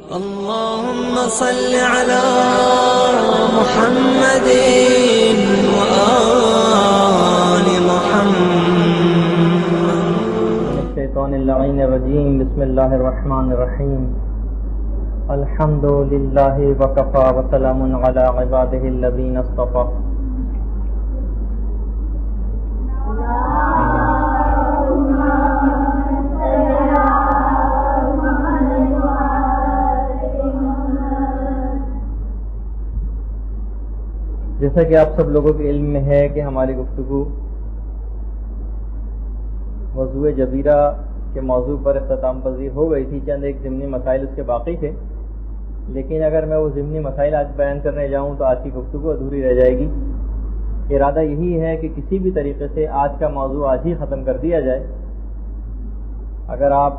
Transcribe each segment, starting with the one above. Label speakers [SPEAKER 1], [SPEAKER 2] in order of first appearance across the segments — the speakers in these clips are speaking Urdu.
[SPEAKER 1] اللهم صل على محمد وآل محمد.
[SPEAKER 2] الشیطان اللعین الرجیم. بسم اللہ الرحمن الرحیم. الحمد للہ وکفی وسلام علی عبادہ الذین اصطفی. جیسا کہ آپ سب لوگوں کے علم میں ہے کہ ہماری گفتگو موضوع جبیرہ کے موضوع پر اختتام پذیر ہو گئی تھی. چند ایک ضمنی مسائل اس کے باقی تھے، لیکن اگر میں وہ ضمنی مسائل آج بیان کرنے جاؤں تو آج کی گفتگو ادھوری رہ جائے گی. ارادہ یہی ہے کہ کسی بھی طریقے سے آج کا موضوع آج ہی ختم کر دیا جائے. اگر آپ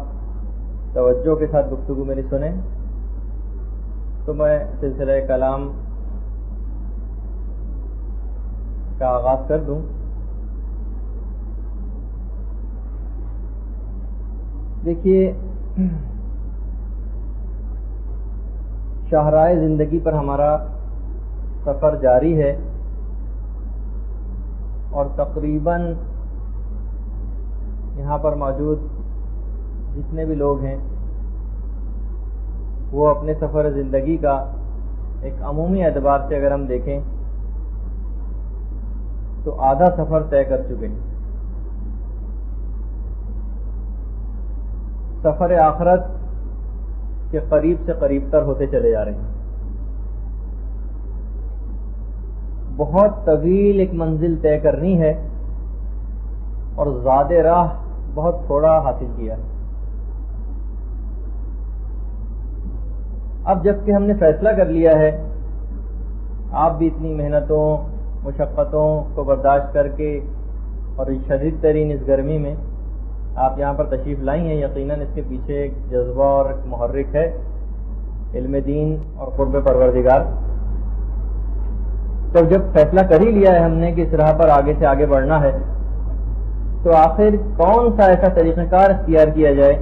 [SPEAKER 2] توجہ کے ساتھ گفتگو میری سنیں تو میں سلسلہ کلام کا آغاز کر دوں. دیکھیے، شاہراہ زندگی پر ہمارا سفر جاری ہے اور تقریباً یہاں پر موجود جتنے بھی لوگ ہیں وہ اپنے سفر زندگی کا ایک عمومی اعتبار سے اگر ہم دیکھیں تو آدھا سفر طے کر چکے ہیں. سفر آخرت کے قریب سے قریب تر ہوتے چلے جا رہے ہیں. بہت طویل ایک منزل طے کرنی ہے اور زیادہ راہ بہت تھوڑا حاصل کیا ہے. اب جب کہ ہم نے فیصلہ کر لیا ہے، آپ بھی اتنی محنتوں مشقتوں کو برداشت کر کے اور شدید ترین اس گرمی میں آپ یہاں پر تشریف لائی ہیں، یقیناً اس کے پیچھے ایک جذبہ اور ایک محرک ہے، علم دین اور قرب پروردگار. تو جب فیصلہ کر ہی لیا ہے ہم نے کہ اس راہ پر آگے سے آگے بڑھنا ہے، تو آخر کون سا ایسا طریقہ کار اختیار کیا جائے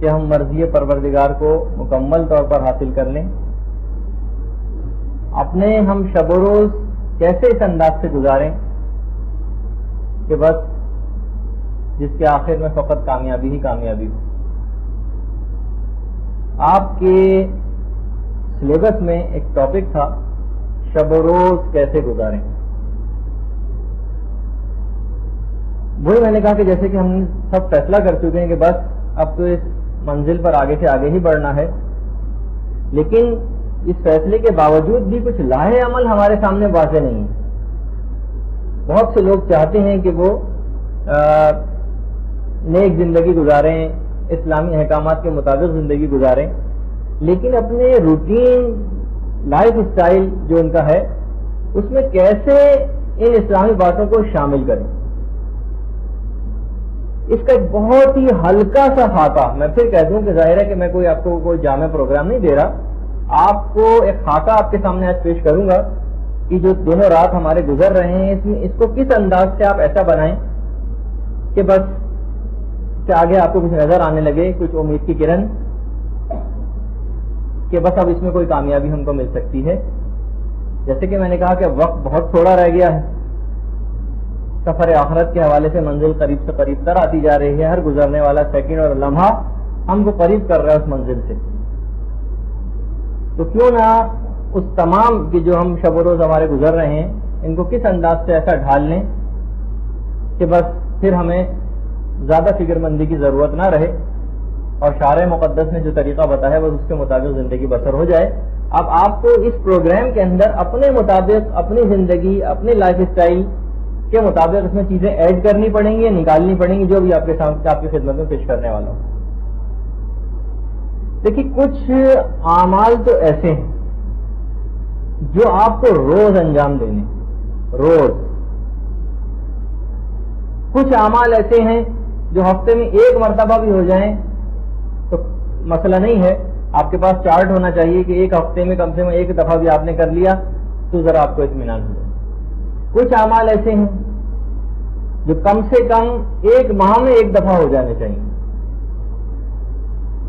[SPEAKER 2] کہ ہم مرضی پروردگار کو مکمل طور پر حاصل کر لیں. اپنے ہم شب و روز کیسے اس انداز سے گزاریں کہ بس جس کے آخر میں فقط کامیابی ہی کامیابی ہو. آپ کے سلیبس میں ایک ٹاپک تھا شب و روز کیسے گزاریں. وہی میں نے کہا کہ جیسے کہ ہم سب فیصلہ کر چکے ہیں کہ بس اب تو اس منزل پر آگے سے آگے ہی بڑھنا ہے، لیکن اس فیصلے کے باوجود بھی کچھ لاہے عمل ہمارے سامنے واضح نہیں ہے. بہت سے لوگ چاہتے ہیں کہ وہ نیک زندگی گزاریں، اسلامی احکامات کے مطابق زندگی گزاریں، لیکن اپنے روٹین لائف اسٹائل جو ان کا ہے اس میں کیسے ان اسلامی باتوں کو شامل کریں. اس کا ایک بہت ہی ہلکا سا خاکہ، میں پھر کہہ دوں کہ ظاہر ہے کہ میں کوئی آپ کو کوئی جامع پروگرام نہیں دے رہا، آپ کو ایک خاکہ آپ کے سامنے آج پیش کروں گا کہ جو دنوں رات ہمارے گزر رہے ہیں اس میں اس کو کس انداز سے آپ ایسا بنائیں کہ بس کہ آگے آپ کو کچھ نظر آنے لگے، کچھ امید کی کرن کہ بس اب اس میں کوئی کامیابی ہم کو مل سکتی ہے. جیسے کہ میں نے کہا کہ وقت بہت تھوڑا رہ گیا ہے، سفر آخرت کے حوالے سے منزل قریب سے قریب تر آتی جا رہی ہے. ہر گزرنے والا سیکنڈ اور لمحہ ہم کو قریب کر رہا ہے اس منزل سے. تو کیوں نہ اس تمام کی جو ہم شب و روز ہمارے گزر رہے ہیں ان کو کس انداز سے ایسا ڈھال لیں کہ بس پھر ہمیں زیادہ فکر مندی کی ضرورت نہ رہے اور شارع مقدس نے جو طریقہ بتایا وہ اس کے مطابق زندگی بسر ہو جائے. اب آپ کو اس پروگرام کے اندر اپنے مطابق اپنی زندگی اپنے لائف اسٹائل کے مطابق اس میں چیزیں ایڈ کرنی پڑیں گی یا نکالنی پڑیں گی، جو بھی آپ کے سامنے آپ کی خدمت میں پیش کرنے والا ہوں. دیکھیے، کچھ اعمال تو ایسے ہیں جو آپ کو روز انجام دینے، روز. کچھ اعمال ایسے ہیں جو ہفتے میں ایک مرتبہ بھی ہو جائیں تو مسئلہ نہیں ہے. آپ کے پاس چارٹ ہونا چاہیے کہ ایک ہفتے میں کم سے کم ایک دفعہ بھی آپ نے کر لیا تو ذرا آپ کو اطمینان ہو جائے. کچھ اعمال ایسے ہیں جو کم سے کم ایک ماہ میں ایک دفعہ ہو جانے چاہیے.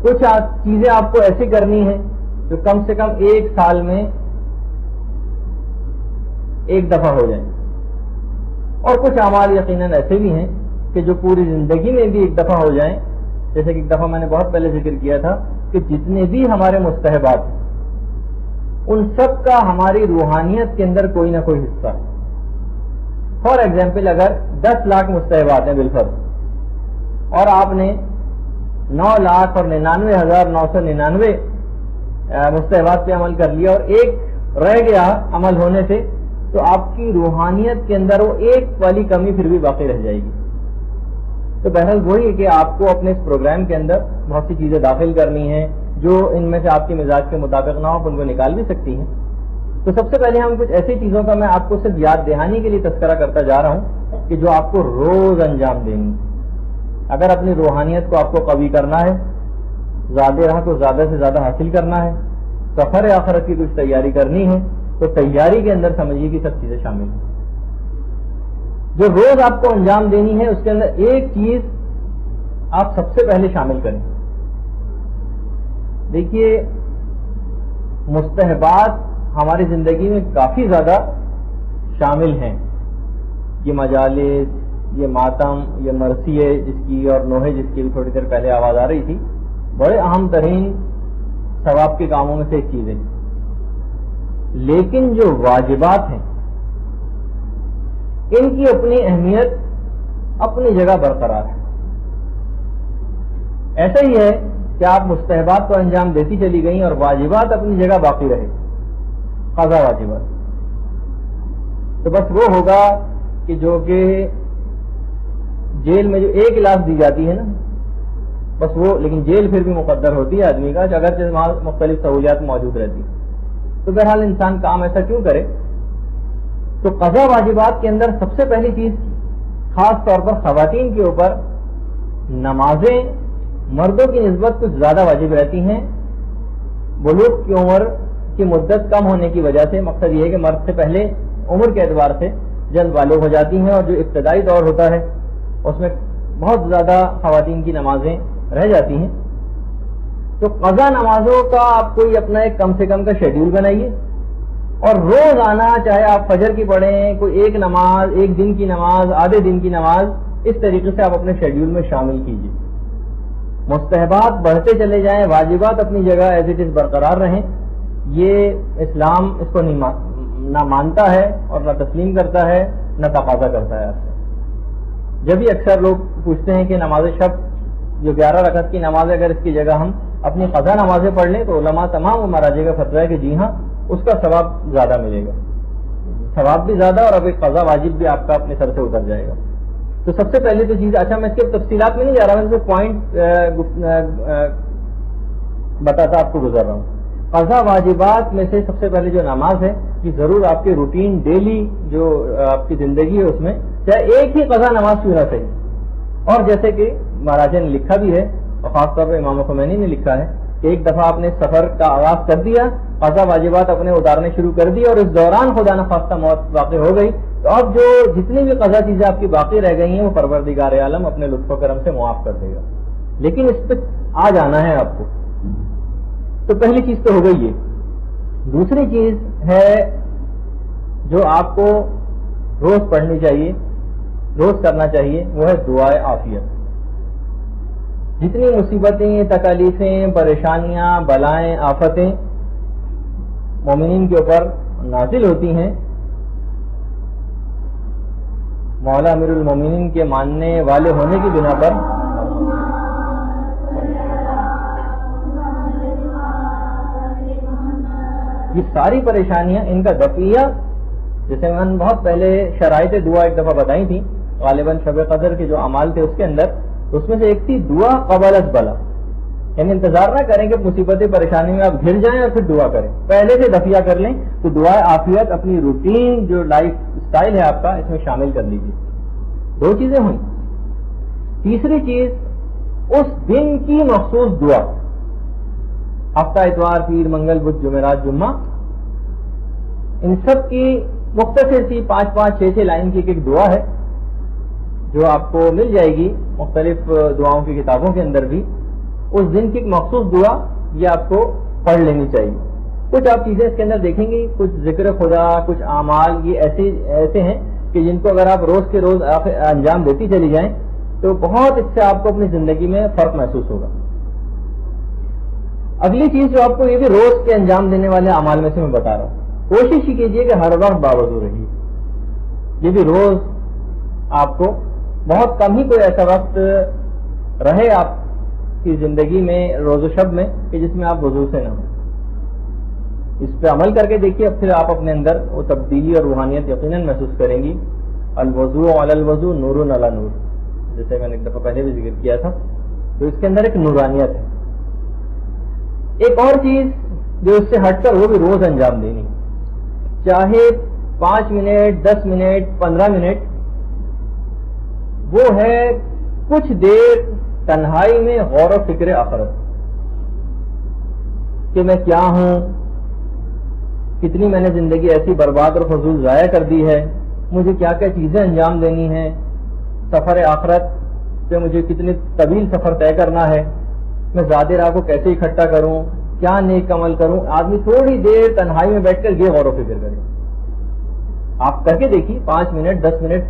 [SPEAKER 2] کچھ چیزیں آپ کو ایسی کرنی ہیں جو کم سے کم ایک سال میں ایک دفعہ ہو جائیں، اور کچھ اعمال یقیناً ایسے بھی ہیں کہ جو پوری زندگی میں بھی ایک دفعہ ہو جائیں. جیسے کہ ایک دفعہ میں نے بہت پہلے ذکر کیا تھا کہ جتنے بھی ہمارے مستحبات ہیں ان سب کا ہماری روحانیت کے اندر کوئی نہ کوئی حصہ ہے. فار ایگزامپل اگر 10 لاکھ مستحبات ہیں بالفرض اور آپ نے 9,99,999 مستحبات پہ عمل کر لیا اور ایک رہ گیا عمل ہونے سے، تو آپ کی روحانیت کے اندر وہ ایک والی کمی پھر بھی باقی رہ جائے گی. تو بہرحال وہی ہے کہ آپ کو اپنے اس پروگرام کے اندر بہت سی چیزیں داخل کرنی ہیں جو ان میں سے آپ کے مزاج کے مطابق نہ ہو، آپ ان کو نکال بھی سکتی ہیں. تو سب سے پہلے ہم کچھ ایسی چیزوں کا میں آپ کو صرف یاد دہانی کے لیے تذکرہ کرتا جا رہا ہوں کہ جو آپ کو روز انجام دینی. اگر اپنی روحانیت کو آپ کو قوی کرنا ہے، زیادہ راہ کو زیادہ سے زیادہ حاصل کرنا ہے، سفر آخرت کی کچھ تیاری کرنی ہے، تو تیاری کے اندر سمجھیے کہ سب چیزیں شامل ہیں. جو روز آپ کو انجام دینی ہے اس کے اندر ایک چیز آپ سب سے پہلے شامل کریں. دیکھیے، مستحبات ہماری زندگی میں کافی زیادہ شامل ہیں. یہ مجالس، یہ ماتم، یہ مرثیے جس کی اور نوحے جس کی بھی تھوڑی دیر پہلے آواز آ رہی تھی، بڑے اہم ترین ثواب کے کاموں میں سے ایک چیز ہے. لیکن جو واجبات ہیں ان کی اپنی اہمیت اپنی جگہ برقرار ہے. ایسا ہی ہے کہ آپ مستحبات کو انجام دیتی چلی گئیں اور واجبات اپنی جگہ باقی رہے، قضا واجبات. تو بس وہ ہوگا کہ جو کہ جیل میں جو ایک گلاس دی جاتی ہے نا، بس وہ، لیکن جیل پھر بھی مقدر ہوتی ہے آدمی کا، اگرچہ وہاں مختلف سہولیات موجود رہتی. تو بہرحال انسان کام ایسا کیوں کرے؟ تو قضا واجبات کے اندر سب سے پہلی چیز، خاص طور پر خواتین کے اوپر نمازیں مردوں کی نسبت کچھ زیادہ واجب رہتی ہیں. بلوغ کی عمر کی مدت کم ہونے کی وجہ سے، مقصد یہ ہے کہ مرد سے پہلے عمر کے اعتبار سے جلد بالغ ہو جاتی ہیں، اور جو ابتدائی دور ہوتا ہے اس میں بہت زیادہ خواتین کی نمازیں رہ جاتی ہیں. تو قضا نمازوں کا آپ کوئی اپنا ایک کم سے کم کا شیڈیول بنائیے، اور روز آنا، چاہے آپ فجر کی پڑھیں، کوئی ایک نماز، ایک دن کی نماز، آدھے دن کی نماز، اس طریقے سے آپ اپنے شیڈیول میں شامل کیجیے. مستحبات بڑھتے چلے جائیں، واجبات اپنی جگہ ایز اٹ از برقرار رہیں. یہ اسلام اس کو نہ مانتا ہے اور نہ تسلیم کرتا ہے، نہ تقاضا کرتا ہے آپ سے. جب بھی اکثر لوگ پوچھتے ہیں کہ نماز شب جو 11 رکعت کی نماز ہے، اگر اس کی جگہ ہم اپنی قضا نمازیں پڑھ لیں، تو علماء تمام و مراجع کا فتویٰ ہے کہ جی ہاں، اس کا ثواب زیادہ ملے گا، ثواب بھی زیادہ، اور اب ایک قضا واجب بھی آپ کا اپنے سر سے اتر جائے گا. تو سب سے پہلے تو چیز، اچھا میں اس کے تفصیلات میں نہیں جا رہا، میں صرف پوائنٹ بتاتا آپ کو گزر رہا ہوں. قضا واجبات میں سے سب سے پہلے جو نماز ہے، کہ ضرور آپ کے روٹین ڈیلی جو آپ کی زندگی ہے اس میں چاہے ایک ہی قضا نماز کیوں نہ صحیح. اور جیسے کہ مہاراجا نے لکھا بھی ہے، اور خاص طور پر امام خمینی نے لکھا ہے کہ ایک دفعہ آپ نے سفر کا آغاز کر دیا، قضا واجبات اپنے اتارنے شروع کر دی، اور اس دوران خدا نخواستہ موت واقع ہو گئی، تو اب جو جتنی بھی قضا چیزیں آپ کی باقی رہ گئی ہیں وہ پروردگار عالم اپنے لطف و کرم سے معاف کر دے گا. لیکن اس پہ آ جانا ہے آپ کو. تو پہلی چیز تو ہو گئی یہ. دوسری چیز ہے جو آپ کو روز پڑھنی چاہیے، روز کرنا چاہیے، وہ ہے دعائے عافیت. جتنی مصیبتیں، تکالیفیں، پریشانیاں، بلائیں، آفتیں مومنین کے اوپر نازل ہوتی ہیں، مولا امیر المومنین کے ماننے والے ہونے کی بنا پر یہ ساری پریشانیاں، ان کا دفعیہ، جیسے میں نے بہت پہلے شرائط دعا ایک دفعہ بتائی تھی، غالباً شب قدر کے جو اعمال تھے اس کے اندر، اس میں سے ایک تھی دعا قبل از بلا. یعنی انتظار نہ کریں کہ مصیبتیں پریشانی میں آپ گر جائیں اور پھر دعا کریں، پہلے سے دفعہ کر لیں. تو دعائے عافیت اپنی روٹین جو لائف سٹائل ہے آپ کا، اس میں شامل کر لیجیے. دو چیزیں ہوئیں. تیسری چیز، اس دن کی مخصوص دعا، ہفتہ اتوار، پیر، منگل، بدھ، جمعرات، جمعہ، ان سب کی مختصر سی 5-5، 6-6 لائن کی ایک دعا ہے جو آپ کو مل جائے گی مختلف دعاؤں کی کتابوں کے اندر بھی. اس دن کی ایک مخصوص دعا یہ آپ کو پڑھ لینی چاہیے. کچھ آپ چیزیں اس کے اندر دیکھیں گی, کچھ ذکر خدا, کچھ اعمال یہ ایسے ہیں کہ جن کو اگر آپ روز کے روز انجام دیتی چلی جائیں تو بہت اس سے آپ کو اپنی زندگی میں فرق محسوس ہوگا. اگلی چیز جو آپ کو یہ بھی روز کے انجام دینے والے اعمال میں سے میں بتا رہا ہوں, کوشش ہی کیجیے کہ ہر وقت باوضو رہیے. یہ بھی روز آپ کو بہت کم ہی کوئی ایسا وقت رہے آپ کی زندگی میں روز و شب میں کہ جس میں آپ وضو سے نہ ہوں. اس پہ عمل کر کے دیکھیے, اب پھر آپ اپنے اندر وہ تبدیلی اور روحانیت یقیناً محسوس کریں گی. الوضو علی الوضو نور علی نور, جیسے میں نے ایک دفعہ پہلے بھی ذکر کیا تھا. تو اس کے اندر ایک نورانیت ہے. ایک اور چیز جو اس سے ہٹ کر وہ بھی روز انجام دینی, چاہے 5 منٹ 10 منٹ 15 منٹ, وہ ہے کچھ دیر تنہائی میں غور و فکر آخرت کہ میں کیا ہوں, کتنی میں نے زندگی ایسی برباد اور فضول ضائع کر دی ہے, مجھے کیا کیا چیزیں انجام دینی ہیں, سفر آخرت پہ مجھے کتنے طویل سفر طے کرنا ہے, میں زیادہ راہ کو کیسے اکٹھا کروں, کیا نیک عمل کروں. آدمی تھوڑی دیر تنہائی میں بیٹھ کر یہ غور و فکر کرے. آپ کر کے دیکھیے 5 منٹ 10 منٹ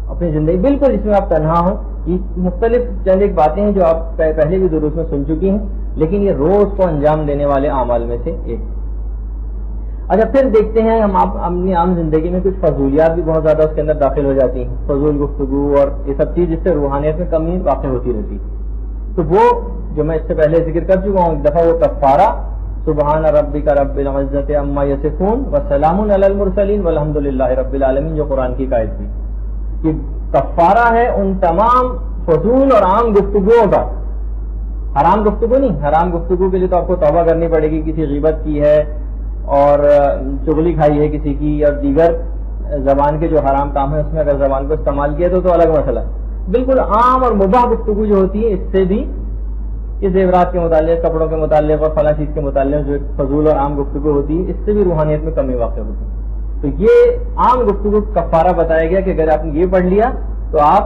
[SPEAKER 2] اپنی زندگی بالکل جس میں آپ تنہا ہوں. یہ مختلف چند ایک باتیں ہیں جو آپ پہلے بھی دروس میں سن چکی ہیں, لیکن یہ روز کو انجام دینے والے اعمال میں سے ایک. اچھا, پھر دیکھتے ہیں ہم اپنی عام زندگی میں کچھ فضولیات بھی بہت زیادہ اس کے اندر داخل ہو جاتی ہیں, فضول گفتگو اور یہ سب چیز جس سے روحانیت میں کمی واقع ہوتی رہتی. تو وہ جو میں اس سے پہلے ذکر کر چکا ہوں ایک دفعہ, وہ کفارہ سبحان ربک رب العزت عما یصفون وسلام علی المرسلین والحمد للہ رب العالمین, جو قرآن کی قائد تھی. کہ کفارہ ہے ان تمام فضول اور عام گفتگوؤں کا. حرام گفتگو نہیں, حرام گفتگو کے لیے تو آپ کو توبہ کرنی پڑے گی. کسی غیبت کی ہے اور چغلی کھائی ہے کسی کی, اور دیگر زبان کے جو حرام کام ہے اس میں اگر زبان کو استعمال کیا تو الگ مسئلہ. بالکل عام اور مباح گفتگو جو ہوتی ہے, اس سے بھی یہ زیورات کے متعلق, کپڑوں کے متعلق اور فلاں چیز کے متعلق جو فضول اور عام گفتگو ہوتی ہے, اس سے بھی روحانیت میں کمی واقع ہوتی ہے. تو یہ عام گفتگو کفارہ بتایا گیا کہ اگر آپ نے یہ پڑھ لیا تو آپ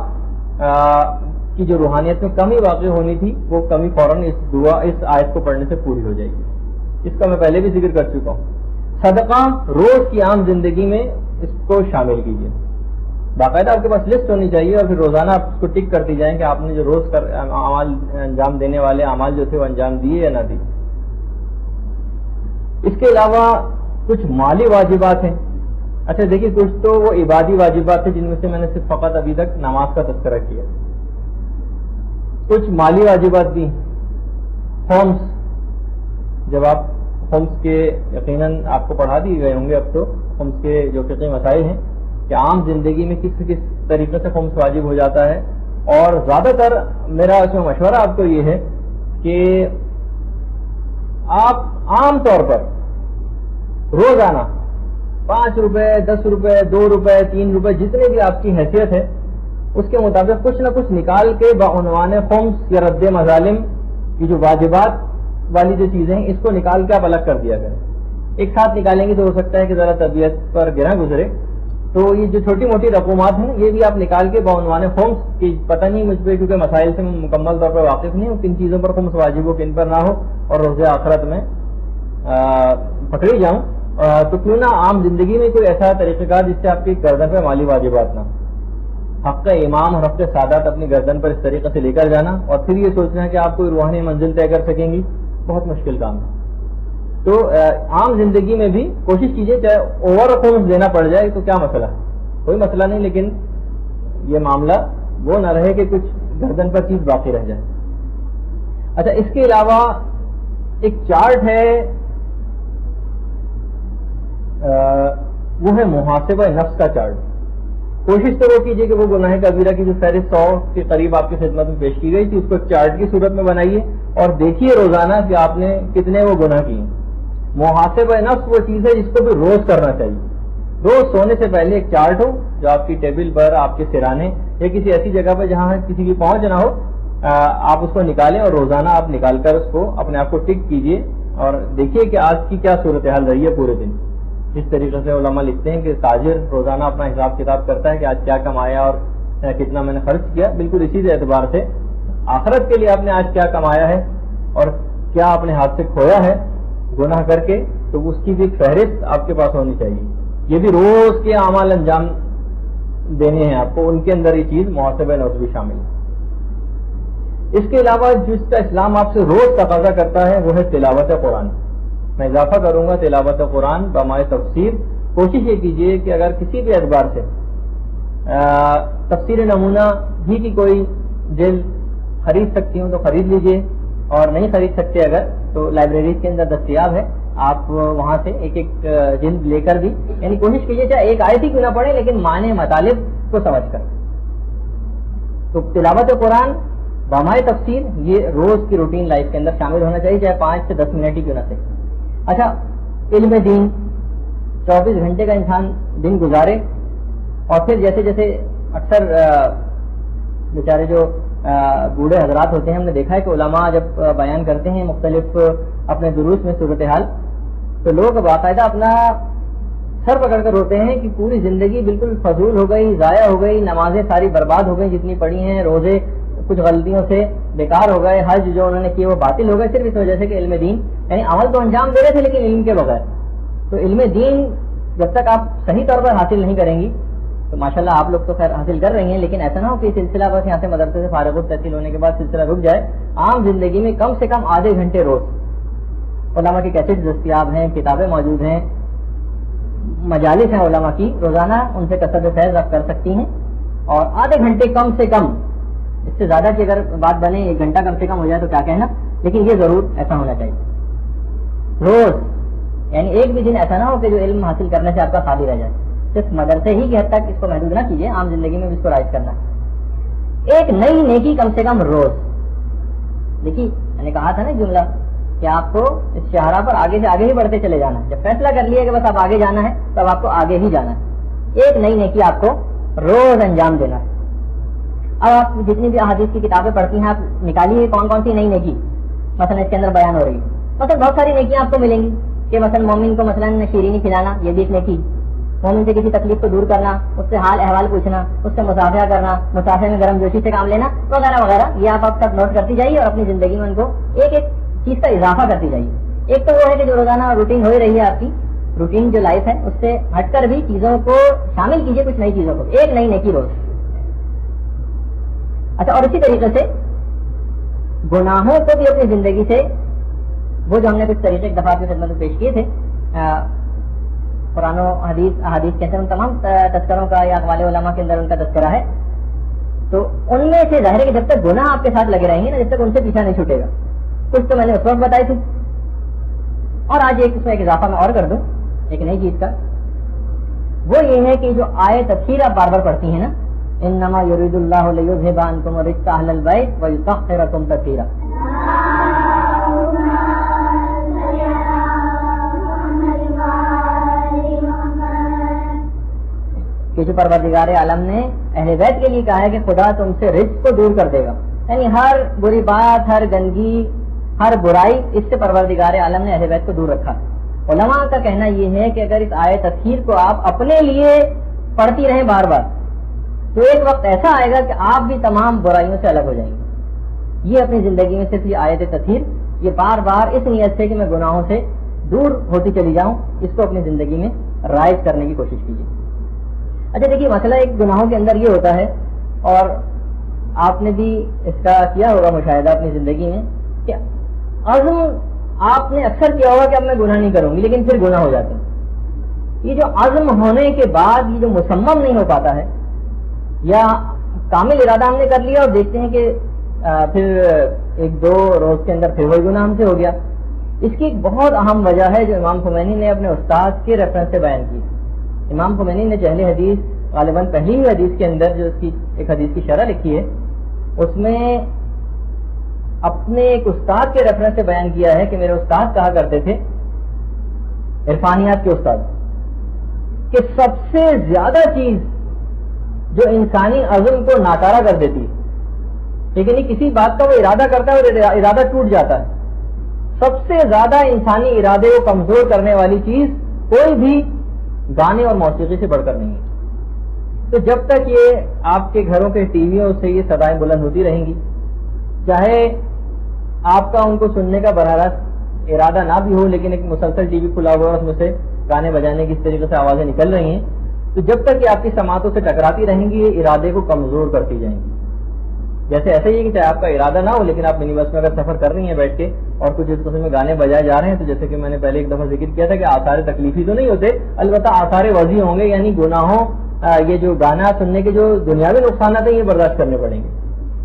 [SPEAKER 2] کی جو روحانیت میں کمی واقع ہونی تھی وہ کمی فوراً اس آیت کو پڑھنے سے پوری ہو جائے گی. اس کا میں پہلے بھی ذکر کر چکا ہوں. صدقہ روز کی عام زندگی میں اس کو شامل کیجیے. باقاعدہ آپ کے پاس لسٹ ہونی چاہیے اور پھر روزانہ آپ اس کو ٹک کرتی جائیں کہ آپ نے جو روز اعمال انجام دینے والے اعمال جو تھے وہ انجام دیے یا نہ دیے. اس کے علاوہ کچھ مالی واجبات ہیں. اچھا دیکھیے, کچھ تو وہ عبادی واجبات ہیں جن میں سے میں نے صرف فقط ابھی تک نماز کا تذکرہ کیا. کچھ مالی واجبات بھی, خمس, جب آپ خمس کے یقیناً آپ کو پڑھا دیے گئے ہوں گے اب تو, خمس کے جو فقہی مسائل ہیں کہ عام زندگی میں کس طریقے سے خمس واجب ہو جاتا ہے. اور زیادہ تر میرا اس میں مشورہ آپ کو یہ ہے کہ آپ عام طور پر روزانہ 5 روپے 10 روپے 2 روپے 3 روپے جتنے بھی آپ کی حیثیت ہے اس کے مطابق کچھ نہ کچھ نکال کے بعنوان خمس یا رد مظالم کی جو واجبات والی جو چیزیں ہیں اس کو نکال کے آپ الگ کر دیا کریں. ایک ساتھ نکالیں گے تو ہو سکتا ہے کہ ذرا طبیعت پر گرا گزرے. تو یہ جو چھوٹی موٹی رقومات ہیں یہ بھی آپ نکال کے بعنوان خمس کی, پتہ نہیں مجھ پہ کیونکہ مسائل سے مکمل طور پر واقف نہیں ہوں کن چیزوں پر خمس واجب ہو کن پر نہ ہو, اور روز آخرت میں پکڑی جاؤں, تو کیوں نہ عام زندگی میں کوئی ایسا طریقہ کار جس سے آپ کی گردن پہ مالی واجبات نہ ہو. حق امام اور حق سادات اپنی گردن پر اس طریقے سے لے کر جانا اور پھر یہ سوچنا کہ آپ کوئی روحانی منزل طے کر سکیں گی, بہت مشکل کام ہے. تو عام زندگی میں بھی کوشش کیجیے, چاہے اوور خمس دینا پڑ جائے تو کیا مسئلہ ہے, کوئی مسئلہ نہیں, لیکن یہ معاملہ وہ نہ رہے کہ کچھ گردن پر چیز باقی رہ جائے. اچھا, اس کے علاوہ ایک چارٹ ہے, وہ ہے محاسبہ نفس کا چارٹ. کوشش تو وہ کیجیے کہ وہ گناہ کبیرہ کی جو فہرست 100 کے قریب آپ کی خدمت میں پیش کی گئی تھی اس کو چارٹ کی صورت میں بنائیے اور دیکھیے روزانہ کہ آپ نے کتنے وہ گناہ کیے. محاسبہ نفس وہ چیز ہے جس کو بھی روز کرنا چاہیے. روز سونے سے پہلے ایک چارٹ ہو جو آپ کی ٹیبل پر, آپ کے سرانے یا کسی ایسی جگہ پر جہاں کسی کی پہنچ نہ ہو, آپ اس کو نکالیں اور روزانہ آپ نکال کر اس کو اپنے آپ کو ٹک کیجیے اور دیکھیے کہ آج کی کیا صورتحال رہی ہے پورے دن. جس طریقے سے علماء لکھتے ہیں کہ تاجر روزانہ اپنا حساب کتاب کرتا ہے کہ آج کیا کمایا اور کتنا میں نے خرچ کیا, بالکل اسی اعتبار سے آخرت کے لیے آپ نے آج کیا کمایا ہے اور کیا اپنے ہاتھ سے کھویا ہے گناہ کر کے، تو اس کی بھی فہرست آپ کے پاس ہونی چاہیے. یہ بھی روز کے اعمال انجام دینے ہیں آپ کو، ان کے اندر یہ چیز محاسبہ نفس بھی شامل ہے. اس کے علاوہ جس کا اسلام آپ سے روز تقاضا کرتا ہے وہ ہے تلاوت قرآن. میں اضافہ کروں گا تلاوت قرآن بمائے تفسیر. کوشش یہ کیجیے کہ اگر کسی بھی اخبار سے تفسیر نمونہ بھی کی کوئی جلد خرید سکتی ہوں تو خرید لیجیے، اور نہیں خرید سکتے اگر تو لائبریریز کے اندر دستیاب ہے، آپ وہاں سے ایک ایک جلد لے کر بھی، یعنی کوشش کیجیے چاہے ایک آیت ہی کیوں نہ پڑھیں لیکن معنی مطالب کو سمجھ کر. تو تلاوت قرآن بامائے تفسیر یہ روز کی روٹین لائف کے اندر شامل ہونا چاہیے، چاہے 5 سے 10 منٹ ہی کیوں نہ سے. اچھا، علم دین 24 گھنٹے کا انسان دن گزارے، اور پھر جیسے جیسے اکثر بیچارے جو بوڑھے حضرات ہوتے ہیں، ہم نے دیکھا ہے کہ علماء جب بیان کرتے ہیں مختلف اپنے دروس میں صورتحال، تو لوگ باقاعدہ اپنا سر پکڑ کر روتے ہیں کہ پوری زندگی بالکل فضول ہو گئی، ضائع ہو گئی، نمازیں ساری برباد ہو گئی جتنی پڑھی ہیں، روزے کچھ غلطیوں سے بیکار ہو گئے، حج جو انہوں نے کیے وہ باطل ہو گئے، صرف اس وجہ سے کہ علم دین، یعنی عمل تو انجام دے رہے تھے لیکن علم کے بغیر. تو علم دین جب تک آپ صحیح طور پر حاصل نہیں کریں گی تو ماشاءاللہ آپ لوگ تو خیر حاصل کر رہی ہیں، لیکن ایسا نہ ہو کہ سلسلہ بس یہاں سے مدرسے سے فارغ التحصیل ہونے کے بعد سلسلہ رک جائے. عام زندگی میں کم سے کم آدھے گھنٹے روز علماء کی کیسٹ دستیاب ہیں، کتابیں موجود ہیں، مجالس ہیں علماء کی، روزانہ ان سے کثرت فیض آپ کر سکتی ہیں. اور آدھے گھنٹے کم سے کم، اس سے زیادہ کی اگر بات بنے 1 گھنٹہ کم سے کم ہو جائے تو کیا کہنا، لیکن یہ ضرور ایسا ہونا چاہیے روز. یعنی ایک بھی دن ایسا نہ ہو کہ جو علم حاصل کرنے سے آپ کا خالی رہ جائے. صرف مدرسے ہی کی حد تک اس کو محدود نہ کیجیے، عام زندگی میں بھی اس کو رائج کرنا. ایک نئی نیکی کم سے کم روز. دیکھیے میں نے کہا تھا نا جملہ کہ آپ کو اس شاہراہ پر آگے سے آگے ہی بڑھتے چلے جانا ہے. جب فیصلہ کر لیا کہ بس آپ آگے جانا ہے تب آپ کو آگے ہی جانا ہے. ایک نئی نیکی آپ کو روز انجام دینا ہے. اب آپ جتنی بھی احادیث کی کتابیں پڑھتی ہیں آپ نکالیے کون کون سی نئی نیکی مثلا اس کے اندر بیان ہو رہی ہے. مثلا بہت ساری نیکیاں آپ کو ملیں گی کہ مثلا مومن کو مثلا شیرینی کھلانا، یہ بھی ایک نیکی. مومن سے کسی تکلیف کو دور کرنا، اس سے حال احوال پوچھنا، اس سے مصافحہ کرنا، مسافر میں گرم جوشی سے کام لینا وغیرہ وغیرہ. یہ آپ سب نوٹ کرتی جائیے اور اپنی زندگی میں ان کو ایک ایک چیز کا اضافہ کرتی جائیے. ایک تو وہ ہے کہ جو روزانہ روٹین ہو ہی رہی ہے آپ کی روٹین جو لائف ہے اس سے ہٹ کر بھی چیزوں کو شامل کیجیے، کچھ نئی چیزوں کو، ایک نئی نیکی روز. اچھا، اور اسی طریقے سے گناہوں کو بھی اپنی زندگی سے، وہ جو ہم نے کچھ طریقے ایک دفعہ کی خدمت میں پیش کیے تھے، قرآن و حدیث کے اندر ان تمام تذکروں کا یا اقوال علماء کے اندر ان کا تذکرہ ہے. تو ان میں سے ظاہر ہے کہ جب تک گناہ آپ کے ساتھ لگے رہیں گے نا، جب تک ان سے پیچھا نہیں چھوٹے گا. کچھ تو میں نے اس وقت بتائی تھی، اور آج اس میں ایک اضافہ میں اور کر دوں ایک نئی چیز کا. وہ یہ ہے کہ جو آیت تفسیر آپ بار بار پڑھتی ہیں نا، انما یرید اللہ لیذھب عنکم الرجس اہل البیت ویطہرکم تطہیرا، کہ جو پروردگار عالم نے اہل بیت کے لیے کہا ہے کہ خدا تم سے رجس کو دور کر دے گا، یعنی ہر بری بات، ہر گندگی، ہر برائی، اس سے پروردگار عالم نے اہل بیت کو دور رکھا. علماء کا کہنا یہ ہے کہ اگر اس آیت تطہیر کو آپ اپنے لیے پڑھتی رہیں بار بار تو ایک وقت ایسا آئے گا کہ آپ بھی تمام برائیوں سے الگ ہو جائیں گے. یہ اپنی زندگی میں صرف یہ آیت تطہیر، یہ بار بار اس نیت سے کہ میں گناہوں سے دور ہوتی چلی جاؤں، اس کو اپنی زندگی میں رائج کرنے کی کوشش کیجیے. اچھا دیکھیے، مسئلہ ایک گناہوں کے اندر یہ ہوتا ہے، اور آپ نے بھی اس کا کیا ہوگا مشاہدہ اپنی زندگی میں، کہ عزم آپ نے اکثر کیا ہوگا کہ اب میں گناہ نہیں کروں گی، لیکن پھر گناہ ہو جاتے ہیں. یہ جو عزم ہونے کے بعد یہ جو مسمم نہیں ہو پاتا ہے، یا کامل ارادہ ہم نے کر لیا اور دیکھتے ہیں کہ پھر 1-2 روز کے اندر پھر وہی گناہ ہم سے ہو گیا. اس کی ایک بہت اہم وجہ ہے جو امام خمینی نے اپنے استاد کے ریفرنس سے بیان کی. امام خمینی نے اہل حدیث غالباً پہلی ہی حدیث کے اندر جو اس کی ایک حدیث کی شرح لکھی ہے، اس میں اپنے ایک استاد کے ریفرنس سے بیان کیا ہے کہ میرے استاد کہا کرتے تھے، عرفانیات کے استاد، کہ سب سے زیادہ چیز جو انسانی عزم کو ناکارہ کر دیتی ہے، لیکن کسی بات کا وہ ارادہ کرتا ہے اور ارادہ ٹوٹ جاتا ہے، سب سے زیادہ انسانی ارادے کو کمزور کرنے والی چیز کوئی بھی گانے اور موسیقی سے بڑھ کر نہیں ہے. تو جب تک یہ آپ کے گھروں کے ٹی ویوں سے یہ صدائیں بلند ہوتی رہیں گی، چاہے آپ کا ان کو سننے کا براہ راست ارادہ نہ بھی ہو، لیکن ایک مسلسل ٹی وی کھلا ہوا ہے، اس میں سے گانے بجانے کی اس طریقے سے آوازیں نکل رہی ہیں، تو جب تک یہ آپ کی سماعتوں سے ٹکراتی رہیں گی یہ ارادے کو کمزور کرتی جائیں گی. جیسے ایسا ہی ہے کہ چاہے آپ کا ارادہ نہ ہو لیکن آپ منی بس میں اگر سفر کر رہی ہیں بیٹھ کے اور کچھ اس قسم میں گانے بجائے جا رہے ہیں، تو جیسے کہ میں نے پہلے ایک دفعہ ذکر کیا تھا کہ آثار تکلیفی تو نہیں ہوتے، البتہ آثار وضعی ہوں گے، یعنی گناہوں یہ جو گانا سننے کے جو دنیاوی نقصانات ہیں یہ برداشت کرنے پڑیں گے.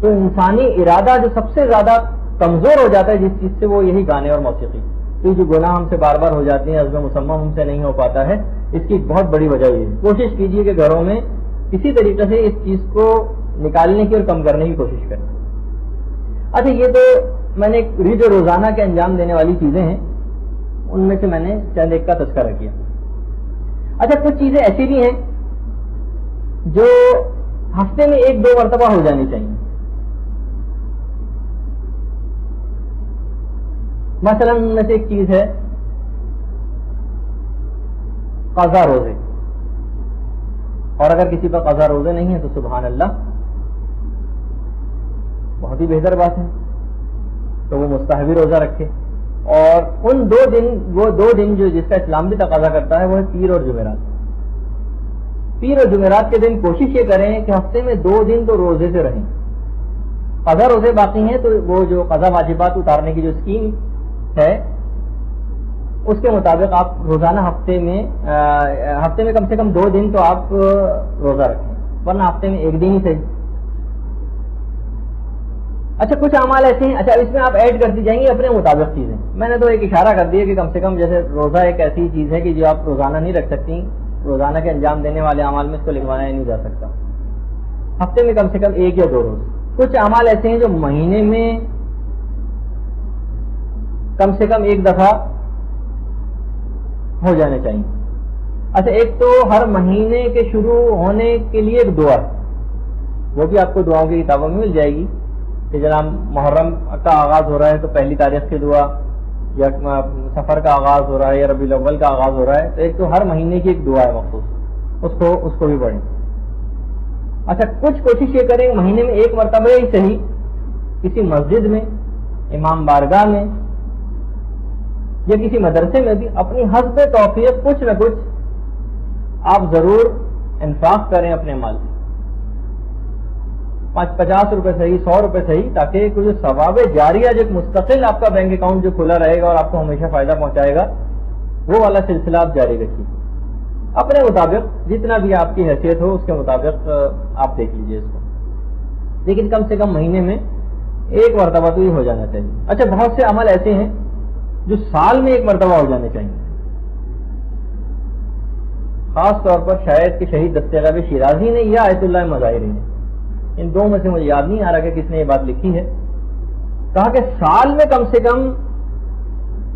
[SPEAKER 2] تو انسانی ارادہ جو سب سے زیادہ کمزور ہو جاتا ہے جس چیز سے، وہ یہی گانے اور موسیقی. تو جو گناہ ہم سے بار بار ہو جاتے ہیں، عزم مسمم ہم سے نہیں ہو پاتا ہے، اس کی بہت بڑی وجہ یہ ہے. کوشش کیجیے کہ گھروں میں کسی طریقے سے اس چیز کو نکالنے کی اور کم کرنے کی کوشش کریں. اچھا، یہ تو میں نے جو روزانہ کے انجام دینے والی چیزیں ہیں ان میں سے میں نے چند ایک کا تذکرہ کیا. اچھا، کچھ چیزیں ایسی بھی ہیں جو ہفتے میں 1-2 مرتبہ ہو جانی چاہیے. مثلا ان میں سے ایک چیز ہے قضا روزے، اور اگر کسی پر قضا روزے نہیں ہے تو سبحان اللہ، بہت ہی بہتر بات ہے، تو وہ مستحبی روزہ رکھے. اور ان 2 دن جو جس کا اسلام بھی تقاضا کرتا ہے وہ ہے پیر اور جمعرات. پیر اور جمعرات کے دن کوشش یہ کریں کہ ہفتے میں 2 دن تو روزے سے رہیں. قضا روزے باقی ہیں تو وہ جو قضا واجبات اتارنے کی جو اسکیم ہے اس کے مطابق آپ روزانہ ہفتے میں کم سے کم 2 دن تو آپ روزہ رکھیں، ورنہ ہفتے میں 1 دن ہی صحیح. اچھا، کچھ اعمال ایسے ہیں، اچھا اس میں آپ ایڈ کرتی جائیں گی اپنے مطابق چیزیں. میں نے تو ایک اشارہ کر دیا کہ کم سے کم جیسے روزہ ایک ایسی چیز ہے کہ جو آپ روزانہ نہیں رکھ سکتی، روزانہ کے انجام دینے والے اعمال میں اس کو لکھوانا ہی نہیں جا سکتا. ہفتے میں کم سے کم 1 یا 2 روز. کچھ اعمال ایسے ہیں جو مہینے میں کم سے کم 1 دفعہ ہو جانے چاہیے. اچھا، ایک تو ہر مہینے کے شروع ہونے کے لیے ایک دعا، وہ بھی آپ کو دعاؤں کی کتابوں میں مل جائے گی کہ جناب محرم کا آغاز ہو رہا ہے تو 1 تاریخ کی دعا، یا سفر کا آغاز ہو رہا ہے یا ربیع الاول کا آغاز ہو رہا ہے تو ایک تو ہر مہینے کی ایک دعا ہے مخصوص، اس کو بھی پڑھیں. اچھا، کچھ کوشش یہ کریں مہینے میں 1 مرتبہ ہی صحیح کسی مسجد میں، امام بارگاہ میں یا کسی مدرسے میں بھی اپنی حسب توفیق کچھ نہ کچھ آپ ضرور انفاق کریں اپنے مال سے. 50 روپے صحیح، 100 روپے صحیح، تاکہ کچھ ثواب جاریہ جو مستقل آپ کا بینک اکاؤنٹ جو کھلا رہے گا اور آپ کو ہمیشہ فائدہ پہنچائے گا، وہ والا سلسلہ آپ جاری رکھیے. اپنے مطابق جتنا بھی آپ کی حیثیت ہو اس کے مطابق آپ دیکھ لیجیے اس کو، لیکن کم سے کم مہینے میں 1 مرتبہ تو یہ ہو جانا چاہیے. اچھا، بہت سے عمل ایسے ہیں جو سال میں 1 مرتبہ ہو جانے چاہیے. خاص طور پر شاید کہ شہید دستیغ شیرازی نے یا آیت اللہ مظاہری نے، ان 2 میں سے مجھے یاد نہیں آ رہا کہ کس نے یہ بات لکھی ہے، کہا کہ سال میں کم سے کم